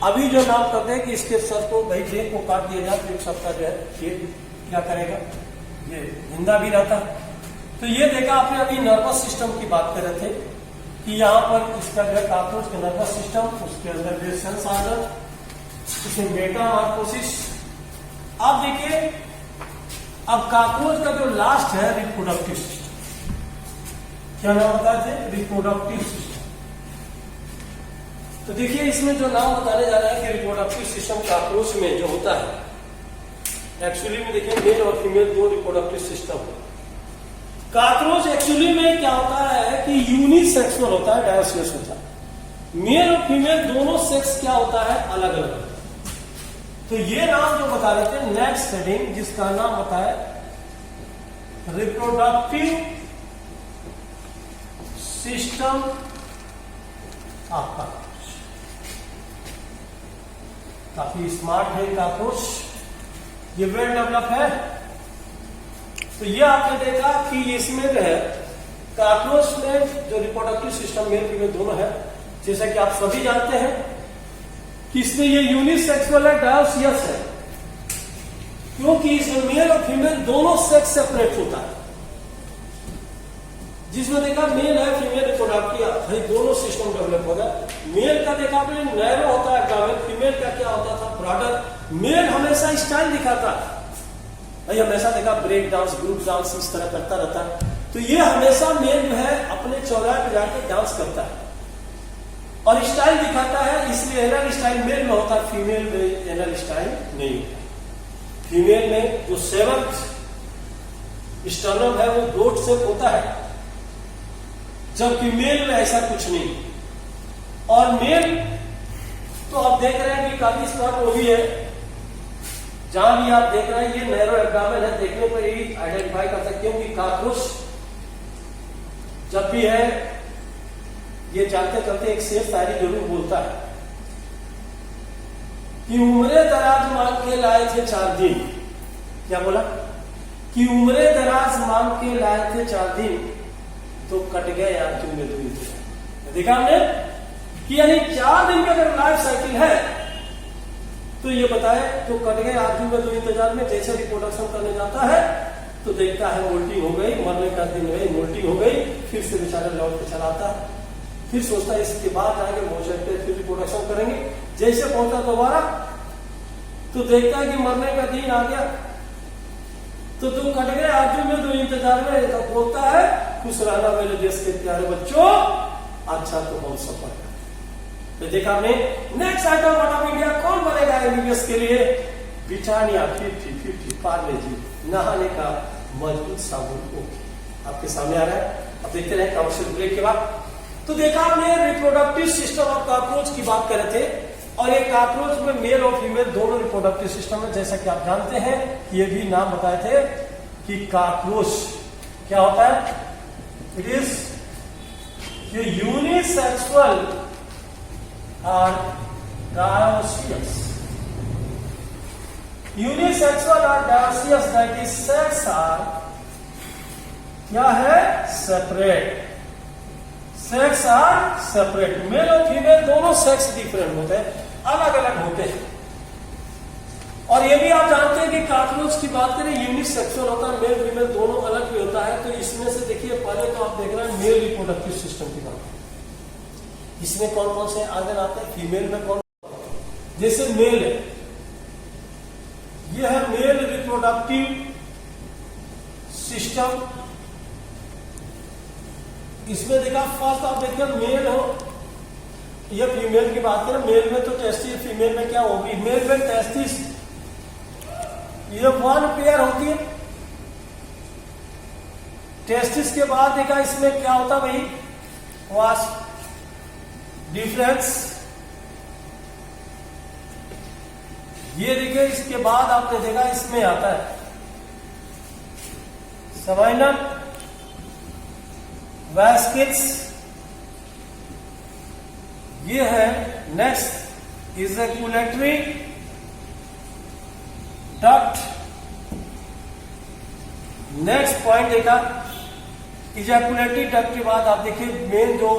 अभी जो नाम करते हैं कि इसके सर को भाई नेक को काट दिया जाए तो 1 सप्ताह जो है ये क्या करेगा, ये जिंदा भी रहता है। तो ये देखा आपने, अभी नर्वस सिस्टम की बात कर रहे थे कि यहाँ पर इसका जो है काकरोच का नर्वस सिस्टम, उसके अंदर जो सेल्स आर्गन, इसमें मेटामॉर्फोसिस। अब देखिए, अब काकरोच का जो लास्ट है रिप्रोडक्टिव सिस्टम, क्या नाम बताए थे? Reproductive system. तो देखिए इसमें जो नाम बताने जा रहा है कि रिप्रोडक्टिव सिस्टम काकरोच में जो होता है, एक्चुअली में देखिए मेल और फीमेल 2 रिप्रोडक्टिव सिस्टम है। काकरोच एक्चुअली में क्या होता है कि यूनिसेक्सुअल होता है, डायोसियस होता है। मेल और फीमेल दोनों सेक्स क्या होता है, अलग अलग। तो ये नाम जो बता रहे थे नेक्स्ट हेडिंग, जिसका नाम बताया रिप्रोडक्टिव सिस्टम आपका। काफी स्मार्ट है काकरोच, ये वेल डेवलप है। तो ये आपने देखा कि इसमें जो है काकरोच में जो रिप्रोडक्टिव सिस्टम मेल फीमेल दोनों है, जैसा कि आप सभी जानते हैं कि इसमें ये यूनिसेक्सुअल है, डायोसियस है, क्योंकि इसमें मेल और फीमेल दोनों सेक्स सेपरेट होता है। जिसमें देखा मेल है, फीमेल रिप्रोडक्टिव, भाई दोनों सिस्टम डेवलप होगा। मेल का देखा आपने नैरो होता है एब्डोमेन, फीमेल का क्या होता था, ब्रॉडर। मेल हमेशा स्टाइल दिखाता है भाई, हमेशा देखा ब्रेक डांस, ग्रुप डांस इस तरह करता रहता है। तो ये हमेशा मेल जो है अपने चौराहे पे जाके डांस करता है और स्टाइल दिखाता है, इसलिए एनल स्टाइल मेल में होता है, फीमेल में एनल स्टाइल नहीं होता। फीमेल में जो 7th स्टर्नम है वो गोट शेप होता है, जबकि मेल में ऐसा कुछ नहीं। और मेल तो आप देख रहे हैं कि काफी स्मार्ट वो भी है, जहां भी आप देख रहे हैं ये नैरो एब्डोमेन है, देखने पर ही आइडेंटिफाई कर सकते हो कि काकरोच जब भी है, ये चलते चलते एक शेर शायरी जरूर बोलता है कि उम्रे दराज मांग के लाए थे 4 दिन। क्या बोला? कि उम्रे दराज मांग के लाए थे 4 दिन, तो कट गए यार तुमने 2 दिन। देखा हमने कि यानी 4 दिन का अगर लाइफ साइकिल है तो ये बताए तो कट गए आदमी में 2 इंतजार में। जैसे रिप्रोडक्शन करने जाता है तो देखता है मोल्टिंग हो गई, मरने का दिन गई, मोल्टिंग हो गई, फिर से बेचारा लौट के चलाता है, फिर सोचता है इसके बाद जाएंगे मोशन पे, फिर रिप्रोडक्शन करेंगे। जैसे पहुंचा दोबारा तो देखता है कि मरने का दिन आ गया, तो तुम कट गए आदमी में 2 इंतजार में। तो बोलता है खुश रहना मेरे देश के प्यारे बच्चों, अच्छा तो हम सफर। तो देखा हमने नेक्स्ट आइटम ऑफ इंडिया कौन बनेगा एमबीबीएस के लिए? बिटानिया 50-50 पार्ले जी, नहाने का मजबूत साबुन। ओके, आपके सामने आ रहा है, अब देखते रहे कमर्शियल ब्रेक के बाद। तो देखा हमने रिप्रोडक्टिव सिस्टम ऑफ काकरोच की बात कर रहे थे, और एक काकरोच में मेल और फीमेल दोनों रिप्रोडक्टिव सिस्टम है। जैसा कि आप जानते हैं, ये भी नाम बताए थे कि काकरोच क्या होता है, इट इज यूनिसेक्सुअल और डायोसियस। यूनिसेक्सुअल और dioecious, that is sex are क्या है, separate. Sex are separate, male और फीमेल दोनों सेक्स डिफरेंट होते हैं, अलग अलग होते हैं। और ये भी आप जानते हैं कि काकरोच की बात करें यूनिसेक्सुअल होता है, मेल फीमेल दोनों अलग भी होता है। तो इसमें से देखिए पहले तो आप देख रहे हैं मेल रिप्रोडक्टिव सिस्टम की बात, इसमें कौन कौन से आर्गन आते हैं, फीमेल में कौन, जैसे मेल है, यह है मेल रिप्रोडक्टिव सिस्टम। इसमें देखा फर्स्ट आप देखिए मेल हो, यह फीमेल की बात करें, मेल में तो टेस्टिस, फीमेल में क्या होगी, मेल में टेस्टिस ये 1 पेयर होती है। टेस्टिस के बाद देखा इसमें क्या होता भाई, वास्प डिफरेंस ये देखिए, इसके बाद आपने देखा इसमें आता है सवाइनम, वैस्किल्स, ये है next ejaculatory duct. Next point देखा, इजैकुलेटरी डक्ट के बाद आप देखिए मेन जो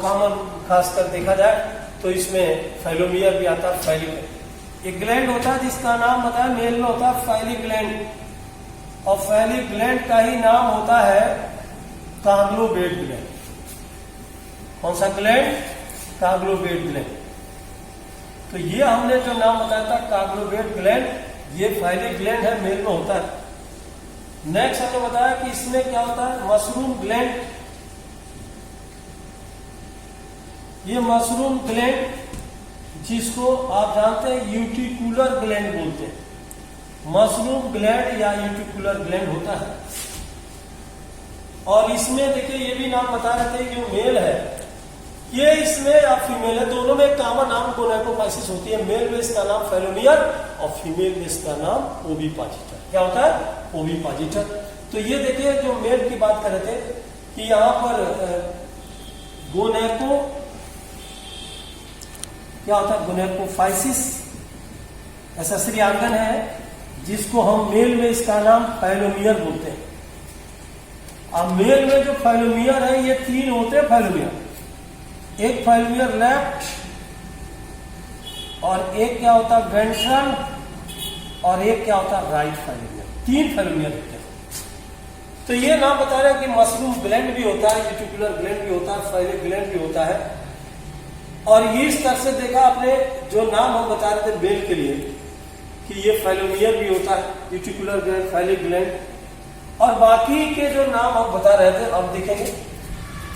कॉमन खासकर देखा जाए तो इसमें फैलोमियर भी आता है, फैलिक एक ग्लैंड होता है जिसका नाम बताया मेल में होता है फैलिक ग्लैंड, और फैलिक ग्लैंड का ही नाम होता है काग्लोबेट ग्लैंड। कौन सा ग्लैंड? काग्लोबेट ग्लैंड। तो ये हमने जो नाम बताया था काग्लोबेट ग्लैंड, ये फैलिक ग्लैंड है, मेल में होता है। नेक्स्ट हमने बताया कि इसमें क्या होता है मशरूम ग्लैंड। ये मशरूम ग्लैंड जिसको आप जानते हैं यूटिकुलर ग्लैंड बोलते हैं, मशरूम ग्लैंड या यूटिकुलर ग्लैंड होता है। और इसमें देखिए ये भी नाम बता रहे थे, जो मेल है ये इसमें या फीमेल है, दोनों में एक कॉमन नाम गोनाइकोफाइसिस होती है। मेल में इसका नाम फैलोमियर और फीमेल में इसका नाम ओविपाजिटर। क्या होता है? ओविपाजिटर। तो ये देखिए जो मेल की बात कर रहे थे कि यहां पर गोनैको क्या होता है, गोनैकोफाइसिस ऐसा श्रीआंगन है जिसको हम मेल में इसका नाम फैलोमियर बोलते हैं। अब मेल में जो फैलोमियर है ये 3 होते हैं फैलोमियर, एक फैलोमियर लेफ्ट और एक क्या होता है वेंट्रल और एक क्या होता है राइट फैलोमियर। 3 फैलोमियर होते हैं। तो ये नाम बता रहे हैं कि मशरूम ग्लैंड भी होता है, यूटिकुलर ग्लैंड भी होता है, फैलिक ग्लैंड भी होता है। और ये इस तरह से देखा आपने जो नाम हम बता रहे थे मेल के लिए कि ये फैलोमियर भी होता है, यूटिकुलर ग्लैंड, फैलिक ग्लैंड, और बाकी के जो नाम हम बता रहे थे अब देखेंगे।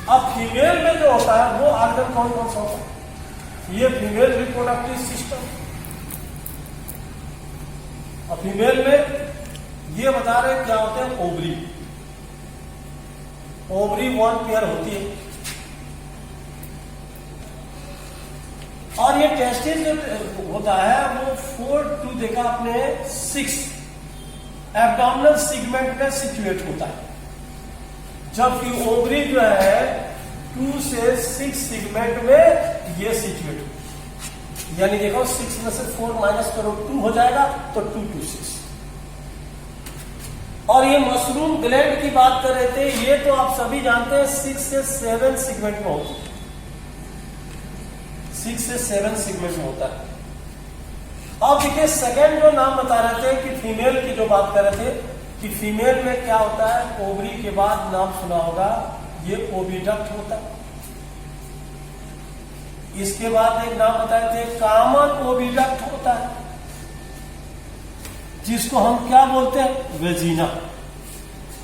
अब फीमेल में जो होता है वो ऑर्गन कौन कौन सा होता है? ये फीमेल रिप्रोडक्टिव सिस्टम। और फीमेल में ये बता रहे क्या होते हैं ओवरी, ओवरी 1 पेयर होती है। और ये टेस्टिस जो होता है वो 4 to देखा आपने 6 एब्डोमिनल सेगमेंट में सिचुएट होता है, जबकि ओवरी जो है 2 से 6 सेगमेंट में ये सिचुएट होता है। यानी देखो 6 में से 4 माइनस करो 2 हो जाएगा तो 2 to 6। और ये मशरूम ग्लैंड की बात कर रहे थे, ये तो आप सभी जानते हैं 6 से 7 सेगमेंट में होती है, 6 से 7 सेगमेंट में होता है। अब देखिए सेकंड जो नाम बता रहे थे कि फीमेल की जो बात कर रहे थे कि फीमेल में क्या होता है, ओवरी के बाद नाम सुना होगा ये ओविडक्ट होता है। इसके बाद एक नाम बताए थे कॉमन ओविडक्ट होता है, जिसको हम क्या बोलते हैं वेजिना।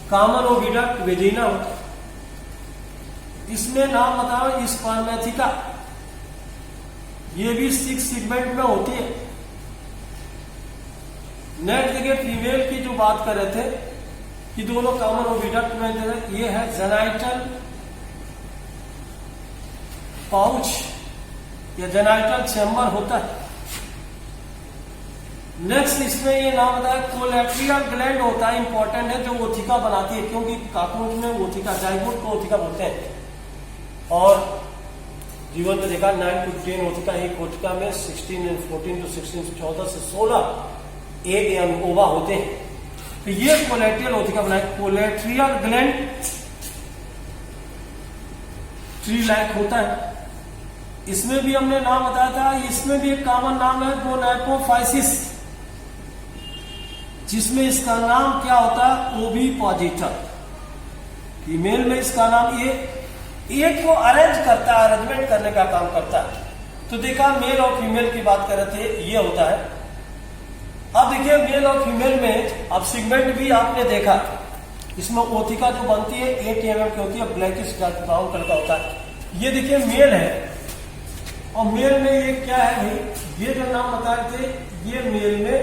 कॉमन ओविडक्ट वेजिना होता है। इसमें नाम बताओ स्पर्मेथिका, ये भी 6 सेगमेंट में होती है। नेक्स्ट देखिए फीमेल की जो बात कर रहे थे कि दोनों कॉमन ओविडक्ट में जो है ये है जेनाइटल पाउच या जेनाइटल चैम्बर होता है। नेक्स्ट इसमें ये नाम बताया कोलेट्रियल ग्लैंड होता है, इंपॉर्टेंट है, जो ओथिका बनाती है, क्योंकि काकरोच में ओथिका, जाइगोट को ओथिका बोलते हैं। और जीवन में देखा 9 to 10 ओथिका, एक ओथिका में 16 and 14 to 16 14 से 16 एग या ओवा होते हैं। तो ये कोलेट्रियल ओथिका बनाए। कोलेट्रियल ग्लैंड ट्री लाइक होता है। इसमें भी हमने नाम बताया था, इसमें भी एक कॉमन नाम है गोनाइकोफाइसिस, जिसमें इसका नाम क्या होता है ओविपोजिटर। फीमेल में इसका नाम ये एक को अरेंज करता है, अरेंजमेंट करने का काम करता है। तो देखा मेल और फीमेल की बात कर रहे थे, ये होता है। अब देखिए मेल और फीमेल में अब सेगमेंट भी आपने देखा, इसमें ओथिका जो बनती है 8 mm की होती है, ब्लैकिश ब्राउन कलर का होता है। ये देखिए मेल है, और मेल में ये क्या है भाई, ये जो नाम बता रहे थे ये मेल में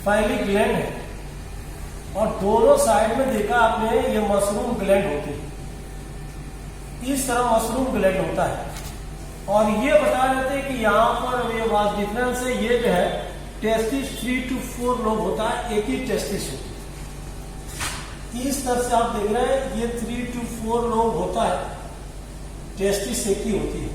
फैलिक ग्लैंड है, और दोनों साइड में देखा आपने ये मशरूम ग्लैंड होती है। इस तरह मशरूम ग्लैंड होता है। और ये बता रहे थे कि यहाँ पर ये बात डिफरेंस है, ये जो है टेस्टिस 3 to 4 लोब होता है, एक ही टेस्टिस होती है। इस तरह से आप देख रहे हैं ये 3 to 4 लोब होता है, टेस्टिस एक ही होती है।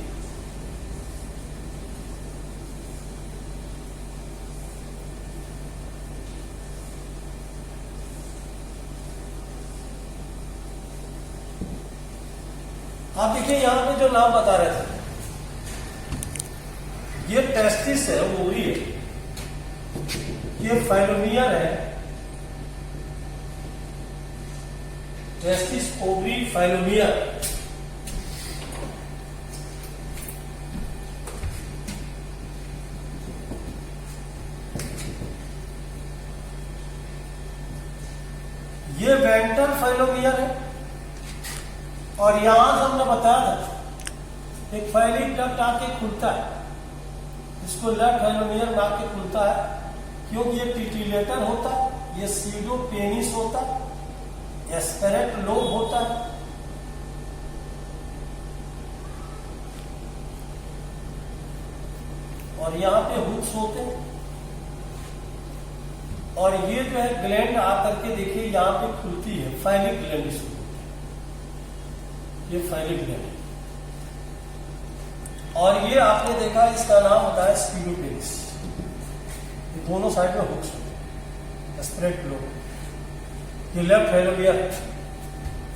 आप देखिए यहां पे जो नाम बता रहे थे, ये टेस्टिस है, ओवरी है, ये फाइलोमियर है, टेस्टिस ओवरी फाइलोमियर। ये वेंट्रल फाइलोमियर है, और यहां से हमने बताया था एक फाइलिक डक्ट आके खुलता है, इसको लेफ्ट फाइलोमियर में आके खुलता है, क्योंकि ये टिटिलेटर होता है, ये सीडोपेनिस होता है, एस्पेरेट लोब होता है, और यहां पे हुक्स होते हैं। और ये जो है ग्लैंड आकर के देखिए यहां पे खुलती है, फाइलिक ग्लैंड इसको, ये फाइलिक ग्लैंड। और ये आपने देखा इसका नाम होता है स्पीडोपेनिस, ये दोनों साइड में हुक्स होते हैं, एस्पेरेट लोब। ये लेफ्ट फाइलोमियर है,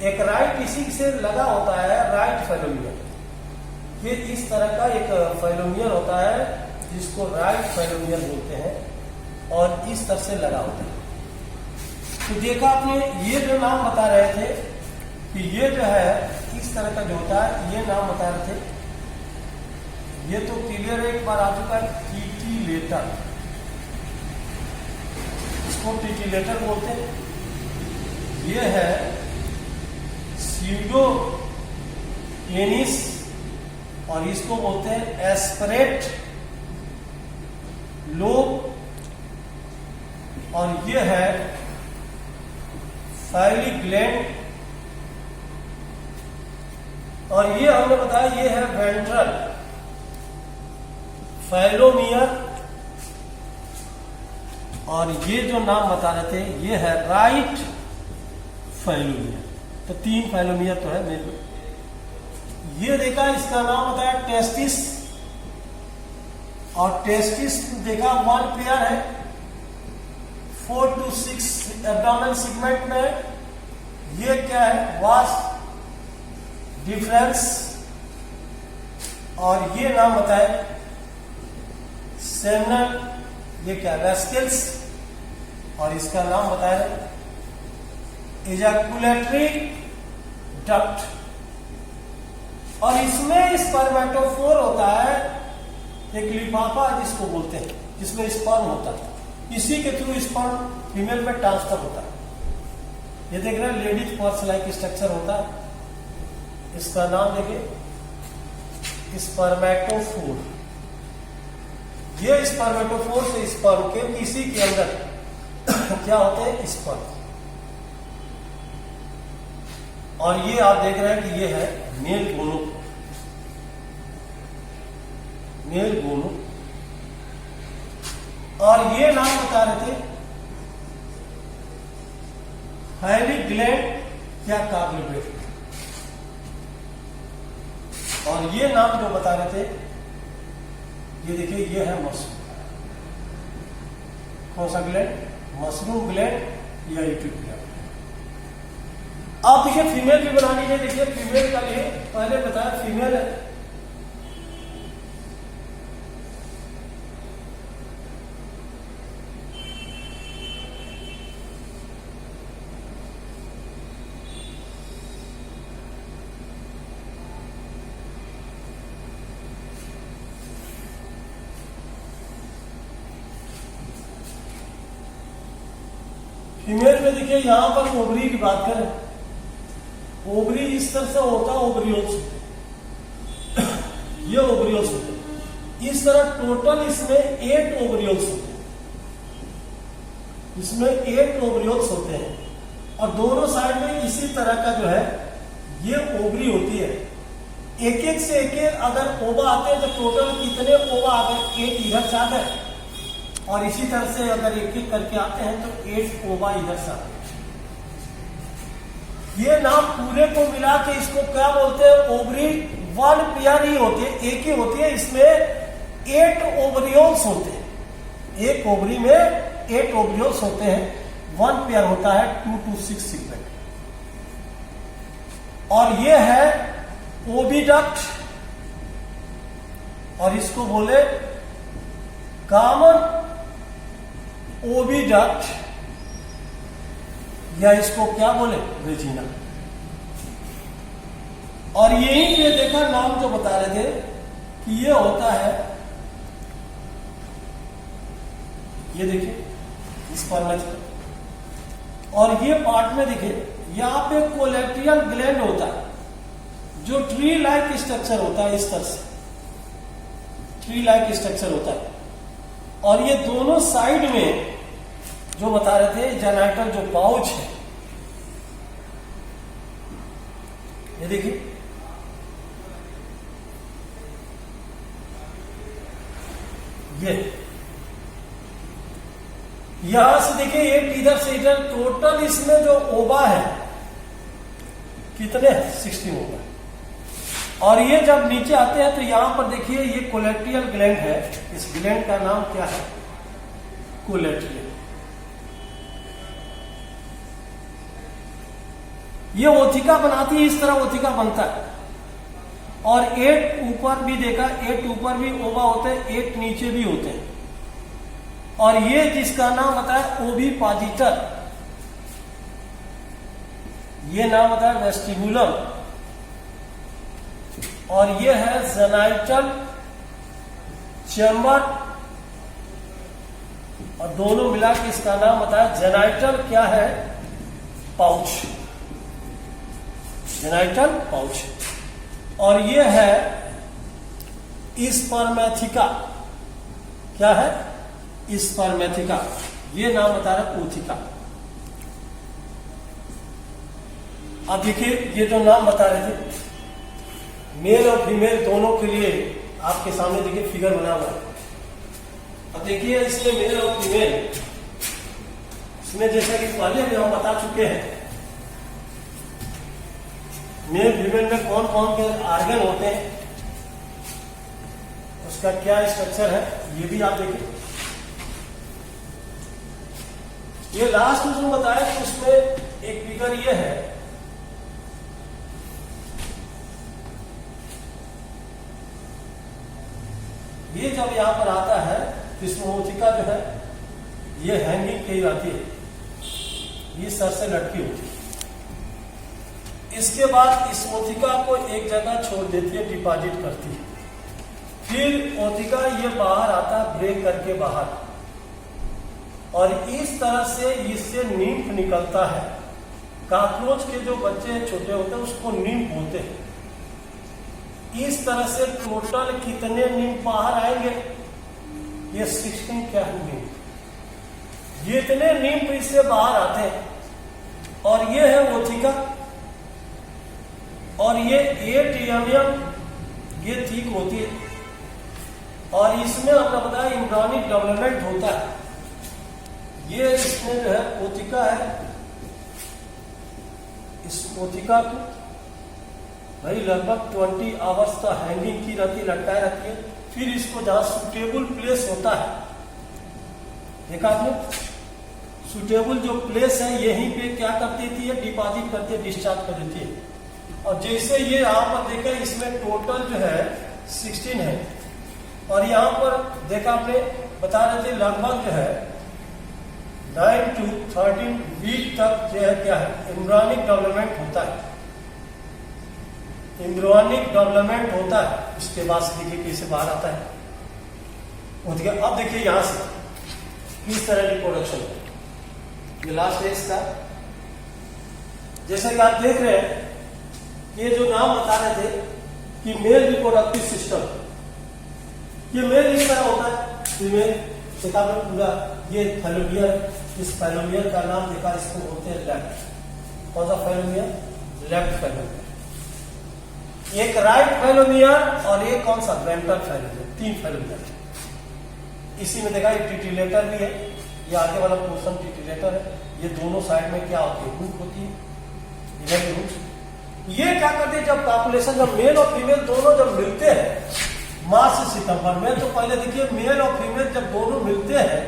एक राइट इसी से लगा होता है, राइट फाइलोमियर। ये इस तरह का एक फाइलोमियर होता है जिसको राइट फाइलोमियर बोलते हैं, और इस तरह से लगा होता है। तो देखा आपने, ये जो नाम बता रहे थे कि ये जो है इस तरह का जो होता है, ये नाम बता रहे थे, ये तो क्लियर है, एक बार आ चुका है, टिटिलेटर, इसको टिटिलेटर बोलते हैं। ये है सीडोपेनिस, और इसको बोलते हैं एस्पेरेट लोब, और ये है फाइलिक ग्लैंड, और ये हमने बताया ये है वेंट्रल फाइलोमियर, और ये जो नाम बता रहे थे ये है राइट फाइलोमियर। तो 3 फाइलोमियर तो है मेरे को। ये देखा इसका नाम बताया टेस्टिस, और टेस्टिस देखा 1 पेयर है, 4 to 6 एब्डोमेन सेगमेंट में। ये क्या है, वास्ट डिफरेंस, और ये नाम बताए सेमिनल, ये क्या वेस्किल्स, और इसका नाम बताया इजैकुलेटरी डक्ट। और इसमें स्पर्मेटोफोर होता है, एक लिफाफा जिसको बोलते हैं, जिसमें स्पर्म होता है, इसी के थ्रू स्पर्म फीमेल में ट्रांसफर होता है। ये देख रहे हैं लेडीज पर्स लाइक स्ट्रक्चर होता है, इसका नाम देखिए स्पर्मेटोफोर। ये स्पर्मेटोफोर से स्पर्म के इसी के अंदर क्या होते हैं, स्पर्म। और ये आप देख रहे हैं कि ये है मेल गोनो, मेल गोनो। और ये नाम बता रहे थे फाइलिक ग्लैंड या कार्बोनेट, और ये नाम जो बता रहे थे ये देखिए ये है मशरूम। कौन सा ग्लैंड, मशरूम ग्लैंड या यूट्यूब ग्लैंड। आप देखिए फीमेल भी बना लीजिए, देखिए फीमेल का लिए पहले बताया फीमेल है, फीमेल में देखिए यहां पर ओवरी की बात करें, ओवरी इस तरह से होता है, ओवरियोल्स, ये ओवरियोल्स होते हैं। इस तरह टोटल इसमें 8 ओवरियोल्स होते हैं, इसमें 8 ओवरियोल्स होते हैं, और दोनों साइड में इसी तरह का जो है ये ओवरी होती है, एक एक से एक एक अगर ओवा आते हैं तो टोटल कितने ओवा आ गए, 8 इधर से आ गए, और इसी तरह से अगर एक एक करके आते हैं तो 8 ओवा इधर से आते हैं। ये नाम पूरे को मिला के इसको क्या बोलते हैं, ओवरी। 1 पेयर ही होती है, एक ही होती है, इसमें 8 ओवरियोल्स होते हैं। एक ओवरी में 8 ओवरियोल्स होते हैं। 1 पेयर होता है 2 to 6 सीक्वेंट। और ये है ओविडक्ट, और इसको बोले कॉमन ओविडक्ट, या इसको क्या बोले, वेजिना। और यही पे देखा नाम जो बता रहे थे कि ये होता है, ये देखिए इस पर में, और ये पार्ट में देखिए यहां पे कोलेक्टियल ग्लैंड होता है जो ट्री लाइक स्ट्रक्चर होता है, इस तरह से ट्री लाइक स्ट्रक्चर होता है। और ये दोनों साइड में जो बता रहे थे जेनाइटल जो पाउच है, ये देखिए ये यहां से देखिए एक इधर से इधर, टोटल इसमें जो ओवा है कितने, 16 ओवा। और ये जब नीचे आते हैं तो यहां पर देखिए ये कोलेक्टियल ग्लैंड है। इस ग्लैंड का नाम क्या है, कोलेक्टियल। ये ओथिका बनाती है, इस तरह ओथिका बनता है। और 8 ऊपर भी देखा, 8 ऊपर भी ओवा होते हैं, 8 नीचे भी होते हैं। और ये जिसका नाम बताया ओविपाजिटर, ये नाम बताया वेस्टिबुलम, और ये है जेनाइटल चैम्बर, और दोनों मिला के इसका नाम बताया जेनाइटल क्या है, पाउच, जेनाइटल पाउच। और ये है स्पर्मेथिका, क्या है, स्पर्मेथिका, ये नाम बता रहा है ओथिका। अब देखिए ये जो नाम बता रहे थे, मेल और फीमेल दोनों के लिए आपके सामने देखिए फिगर बना हुआ है। अब देखिए इसमें मेल और फीमेल, इसमें जैसा कि पहले भी हम बता चुके हैं, मेल फीमेल में कौन कौन के आर्गन होते हैं, उसका क्या स्ट्रक्चर है, ये भी आप देखिए। ये लास्ट में जो बताया कि उसमें एक फिगर ये है, ये जब यहां पर आता है तो इसमें ओथिका जो है ये हैंगिंग की जाती है, ये सर से लटकी होती है। इसके बाद इस ओथिका को एक जगह छोड़ देती है, डिपॉजिट करती है। फिर ओथिका ये बाहर आता है, ब्रेक करके बाहर, और इस तरह से इससे नींफ निकलता है। कॉकरोच के जो बच्चे छोटे होते हैं उसको नींफ बोलते हैं। इस तरह से टोटल कितने नींफ बाहर आएंगे, ये 16 क्या है नींफ, ये इतने नींफ इससे बाहर आते हैं। और ये है ओथिका, और ये 8 mm ये ठीक होती है। और इसमें हमने बताया इम्ब्रियोनिक डेवलपमेंट होता है। ये इसमें जो है ओथिका है, इस ओथिका को भाई लगभग 20 आवर्स का हैंगिंग की रहती, लटकाए रहती है। फिर इसको जहां सुटेबल प्लेस होता है, देखा आपने, सुटेबल जो प्लेस है यहीं पे क्या कर देती है, डिपॉजिट करती है, डिस्चार्ज कर देती है। और जैसे ये यहां पर देखा, इसमें टोटल जो है 16 है, और यहां पर देखा आपने बता रहे थे लगभग जो है 9 to 13 वीक तक जो है क्या है, एम्ब्रियोनिक डेवलपमेंट होता है, एम्ब्रियोनिक डेवलपमेंट होता है। उसके बाद से देखिए कैसे बाहर आता है ओथिका। अब देखिए यहां से किस तरह रिप्रोडक्शन है, ये लास्ट है इसका। जैसे कि आप देख रहे हैं, ये जो नाम बता रहे थे कि मेल रिप्रोडक्टिव सिस्टम, ये मेल इस तरह होता है, फीमेल देखा पूरा, ये फैलोमियर, इस फैलोमियर का नाम देखा, इसको बोलते हैं लेफ्ट। कौन सा फैलोमियर, लेफ्ट फैलोमियर। एक राइट फेलोमियर और एक कौन सा वेंट्रल फेलोमियर, 3 फेलोमियर। इसी में देखा ये टिटिलेटर भी है, ये आगे वाला पोर्शन टिटिलेटर है, ये दोनों साइड में क्या होती है, हुक होती है, इधर भी हुक। ये क्या करते हैं, जब पॉपुलेशन, जब मेल और फीमेल दोनों जब मिलते हैं मार्च से सितंबर में, तो पहले देखिए मेल और फीमेल जब दोनों मिलते हैं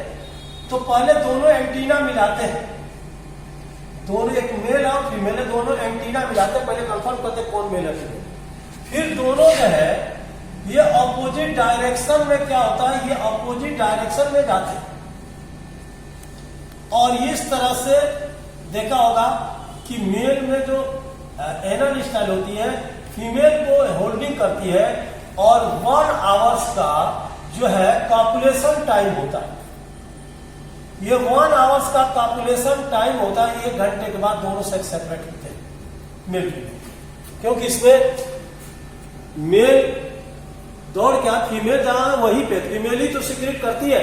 तो पहले दोनों एंटीना मिलाते हैं, दोनों एक मेल और फीमेल है, दोनों एंटीना मिलाते हैं, पहले कंफर्म करते हैं कौन मेल है फीमेल। फिर दोनों जो है ये अपोजिट डायरेक्शन में क्या होता है, ये अपोजिट डायरेक्शन में जाते हैं। और इस तरह से देखा होगा कि मेल में जो एनल स्टाइल होती है, फीमेल को होल्डिंग करती है और 1 आवर्स का जो है कॉपुलेशन टाइम होता है। ये 1 आवर्स का कॉपुलेशन टाइम होता है, 1 घंटे के बाद दोनों सेक्स सेपरेट होते हैं मेल फीमेल, क्योंकि इसमें मेल दौड़ क्या, फीमेल जहां वहीं पे फीमेल ही तो सिक्रेट करती है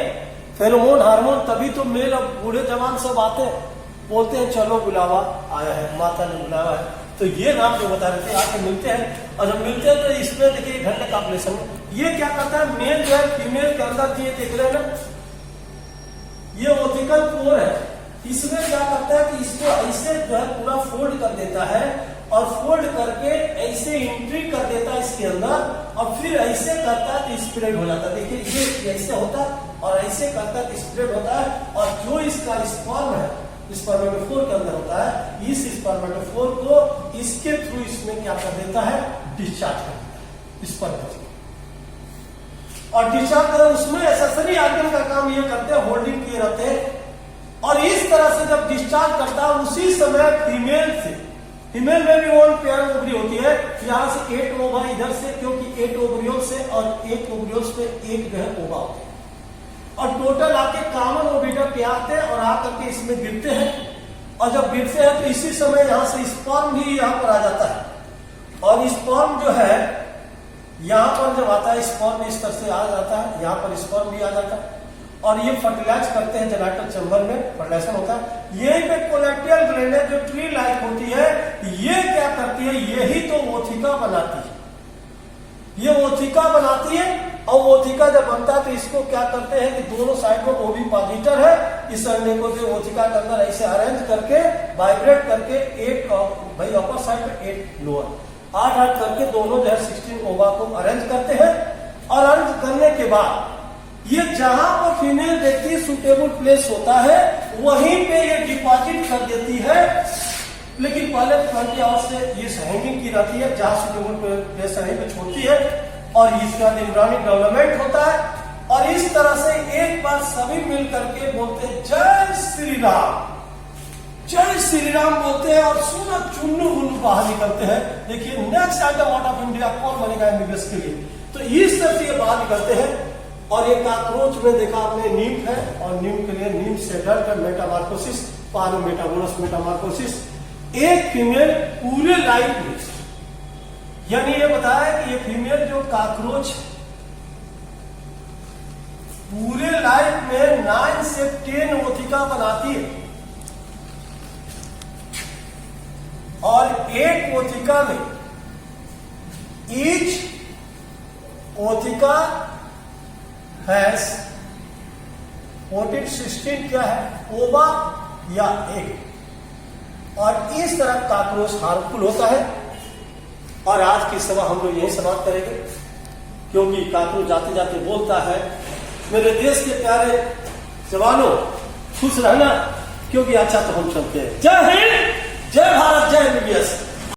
फेरोमोन हार्मोन, तभी तो मेल अब बूढ़े जवान सब आते हैं, बोलते हैं चलो बुलावा आया है, माता ने बुलावा है। तो ये नाम जो बता रहे थे, आके मिलते हैं, और जब मिलते हैं तो इसमें देखिए घंटे का ऑपरेशन ये क्या करता है, मेल जो है फीमेल के अंदर ये देख रहे हैं ना, ये ओथिकल पोर है, इसमें क्या करता है कि इसको ऐसे जो है पूरा फोल्ड कर देता है और फोल्ड करके ऐसे एंट्री कर देता है इसके अंदर, और फिर ऐसे करता है तो स्प्रेड हो जाता है। देखिए ये ऐसे होता है और ऐसे करता है तो स्प्रेड होता है, और जो इसका स्पर्म है स्पर्मेटोफोर के अंदर होता है, इस स्पर्मेटोफोर को इसके थ्रू इसमें क्या कर देता है, डिस्चार्ज कर देता है स्पर्म, और डिस्चार्ज कर उसमें एसेसरी आर्गन का काम ये करते हैं, होल्डिंग किए रहते हैं। और इस तरह से जब डिस्चार्ज करता है उसी समय फीमेल में भी 1 पेयर ओवरी होती है, यहां से 8 ओवा इधर से, क्योंकि 8 ओवरियोल से और 1 ओवरियोल पे 1 जो है ओवा होते हैं, और टोटल आके कॉमन ओविडा पे आते हैं और आकर के इसमें गिरते हैं, और जब गिरते हैं तो इसी समय यहां से स्पर्म भी यहां पर आ जाता है, और स्पर्म जो है यहां पर जब आता है स्पर्म इस तरह से आ जाता है, यहां पर स्पर्म भी आ जाता है, और ये फर्टिलाइज करते हैं जेनाइटल चैम्बर में, फर्टिलाइजेशन होता है। यही पे कोलेक्टियल ग्लैंड है जो ट्री लाइक होती है, ये क्या करती है, यही तो ओथिका बनाती है, ये ओथिका बनाती है। और ओथिका जब बनता है तो इसको क्या करते हैं कि दोनों साइड में ओविपोजिटर है, इस अंडे को जो ओथिका के अंदर ऐसे अरेंज करके वाइब्रेट करके 8 भाई अपर साइड में 8 लोअर 8 करके दोनों जो है 16 ओवा को अरेंज करते हैं, और अरेंज करने के बाद ये जहां पर फीमेल देखती है सुटेबल प्लेस होता है, वहीं पे ये डिपॉजिट कर देती है, लेकिन पहले 20 आवर्स से ये हैंगिंग की रहती है, जहां सुटेबल प्लेस वहीं पे छोड़ती है, और इसका एम्ब्रियोनिक डेवलपमेंट होता है। और इस तरह से एक बार सभी मिल करके बोलते हैं जय श्री राम, जय श्री राम बोलते हैं, और सुना चुन्नू मुन्नू बाहर निकलते हैं। देखिए next item out of India कौन बनेगा एमबीबीएस के लिए, तो इस तरह से ये बाहर निकलते हैं। और ये काकरोच में देखा आपने नीम है, और नीम के लिए नीम से डर मेटामार्कोसिस, पारोमेटागोनस मेटामार्कोसिस, एक फीमेल पूरे लाइफ में, यानी ये बताया कि ये फीमेल जो काकरोच पूरे लाइफ में 9 से 10 ओथिका बनाती है, और एक ओथिका में ईच ओथिका हैज 14-16 क्या है, ओवा या एग, और इस तरह काकरोच हार्मफुल होता है। और आज की सभा हम लोग यही समाप्त करेंगे, क्योंकि काकरोच जाते जाते बोलता है, मेरे देश के प्यारे जवानों खुश रहना, क्योंकि अच्छा तो हम चलते हैं। जय हिंद।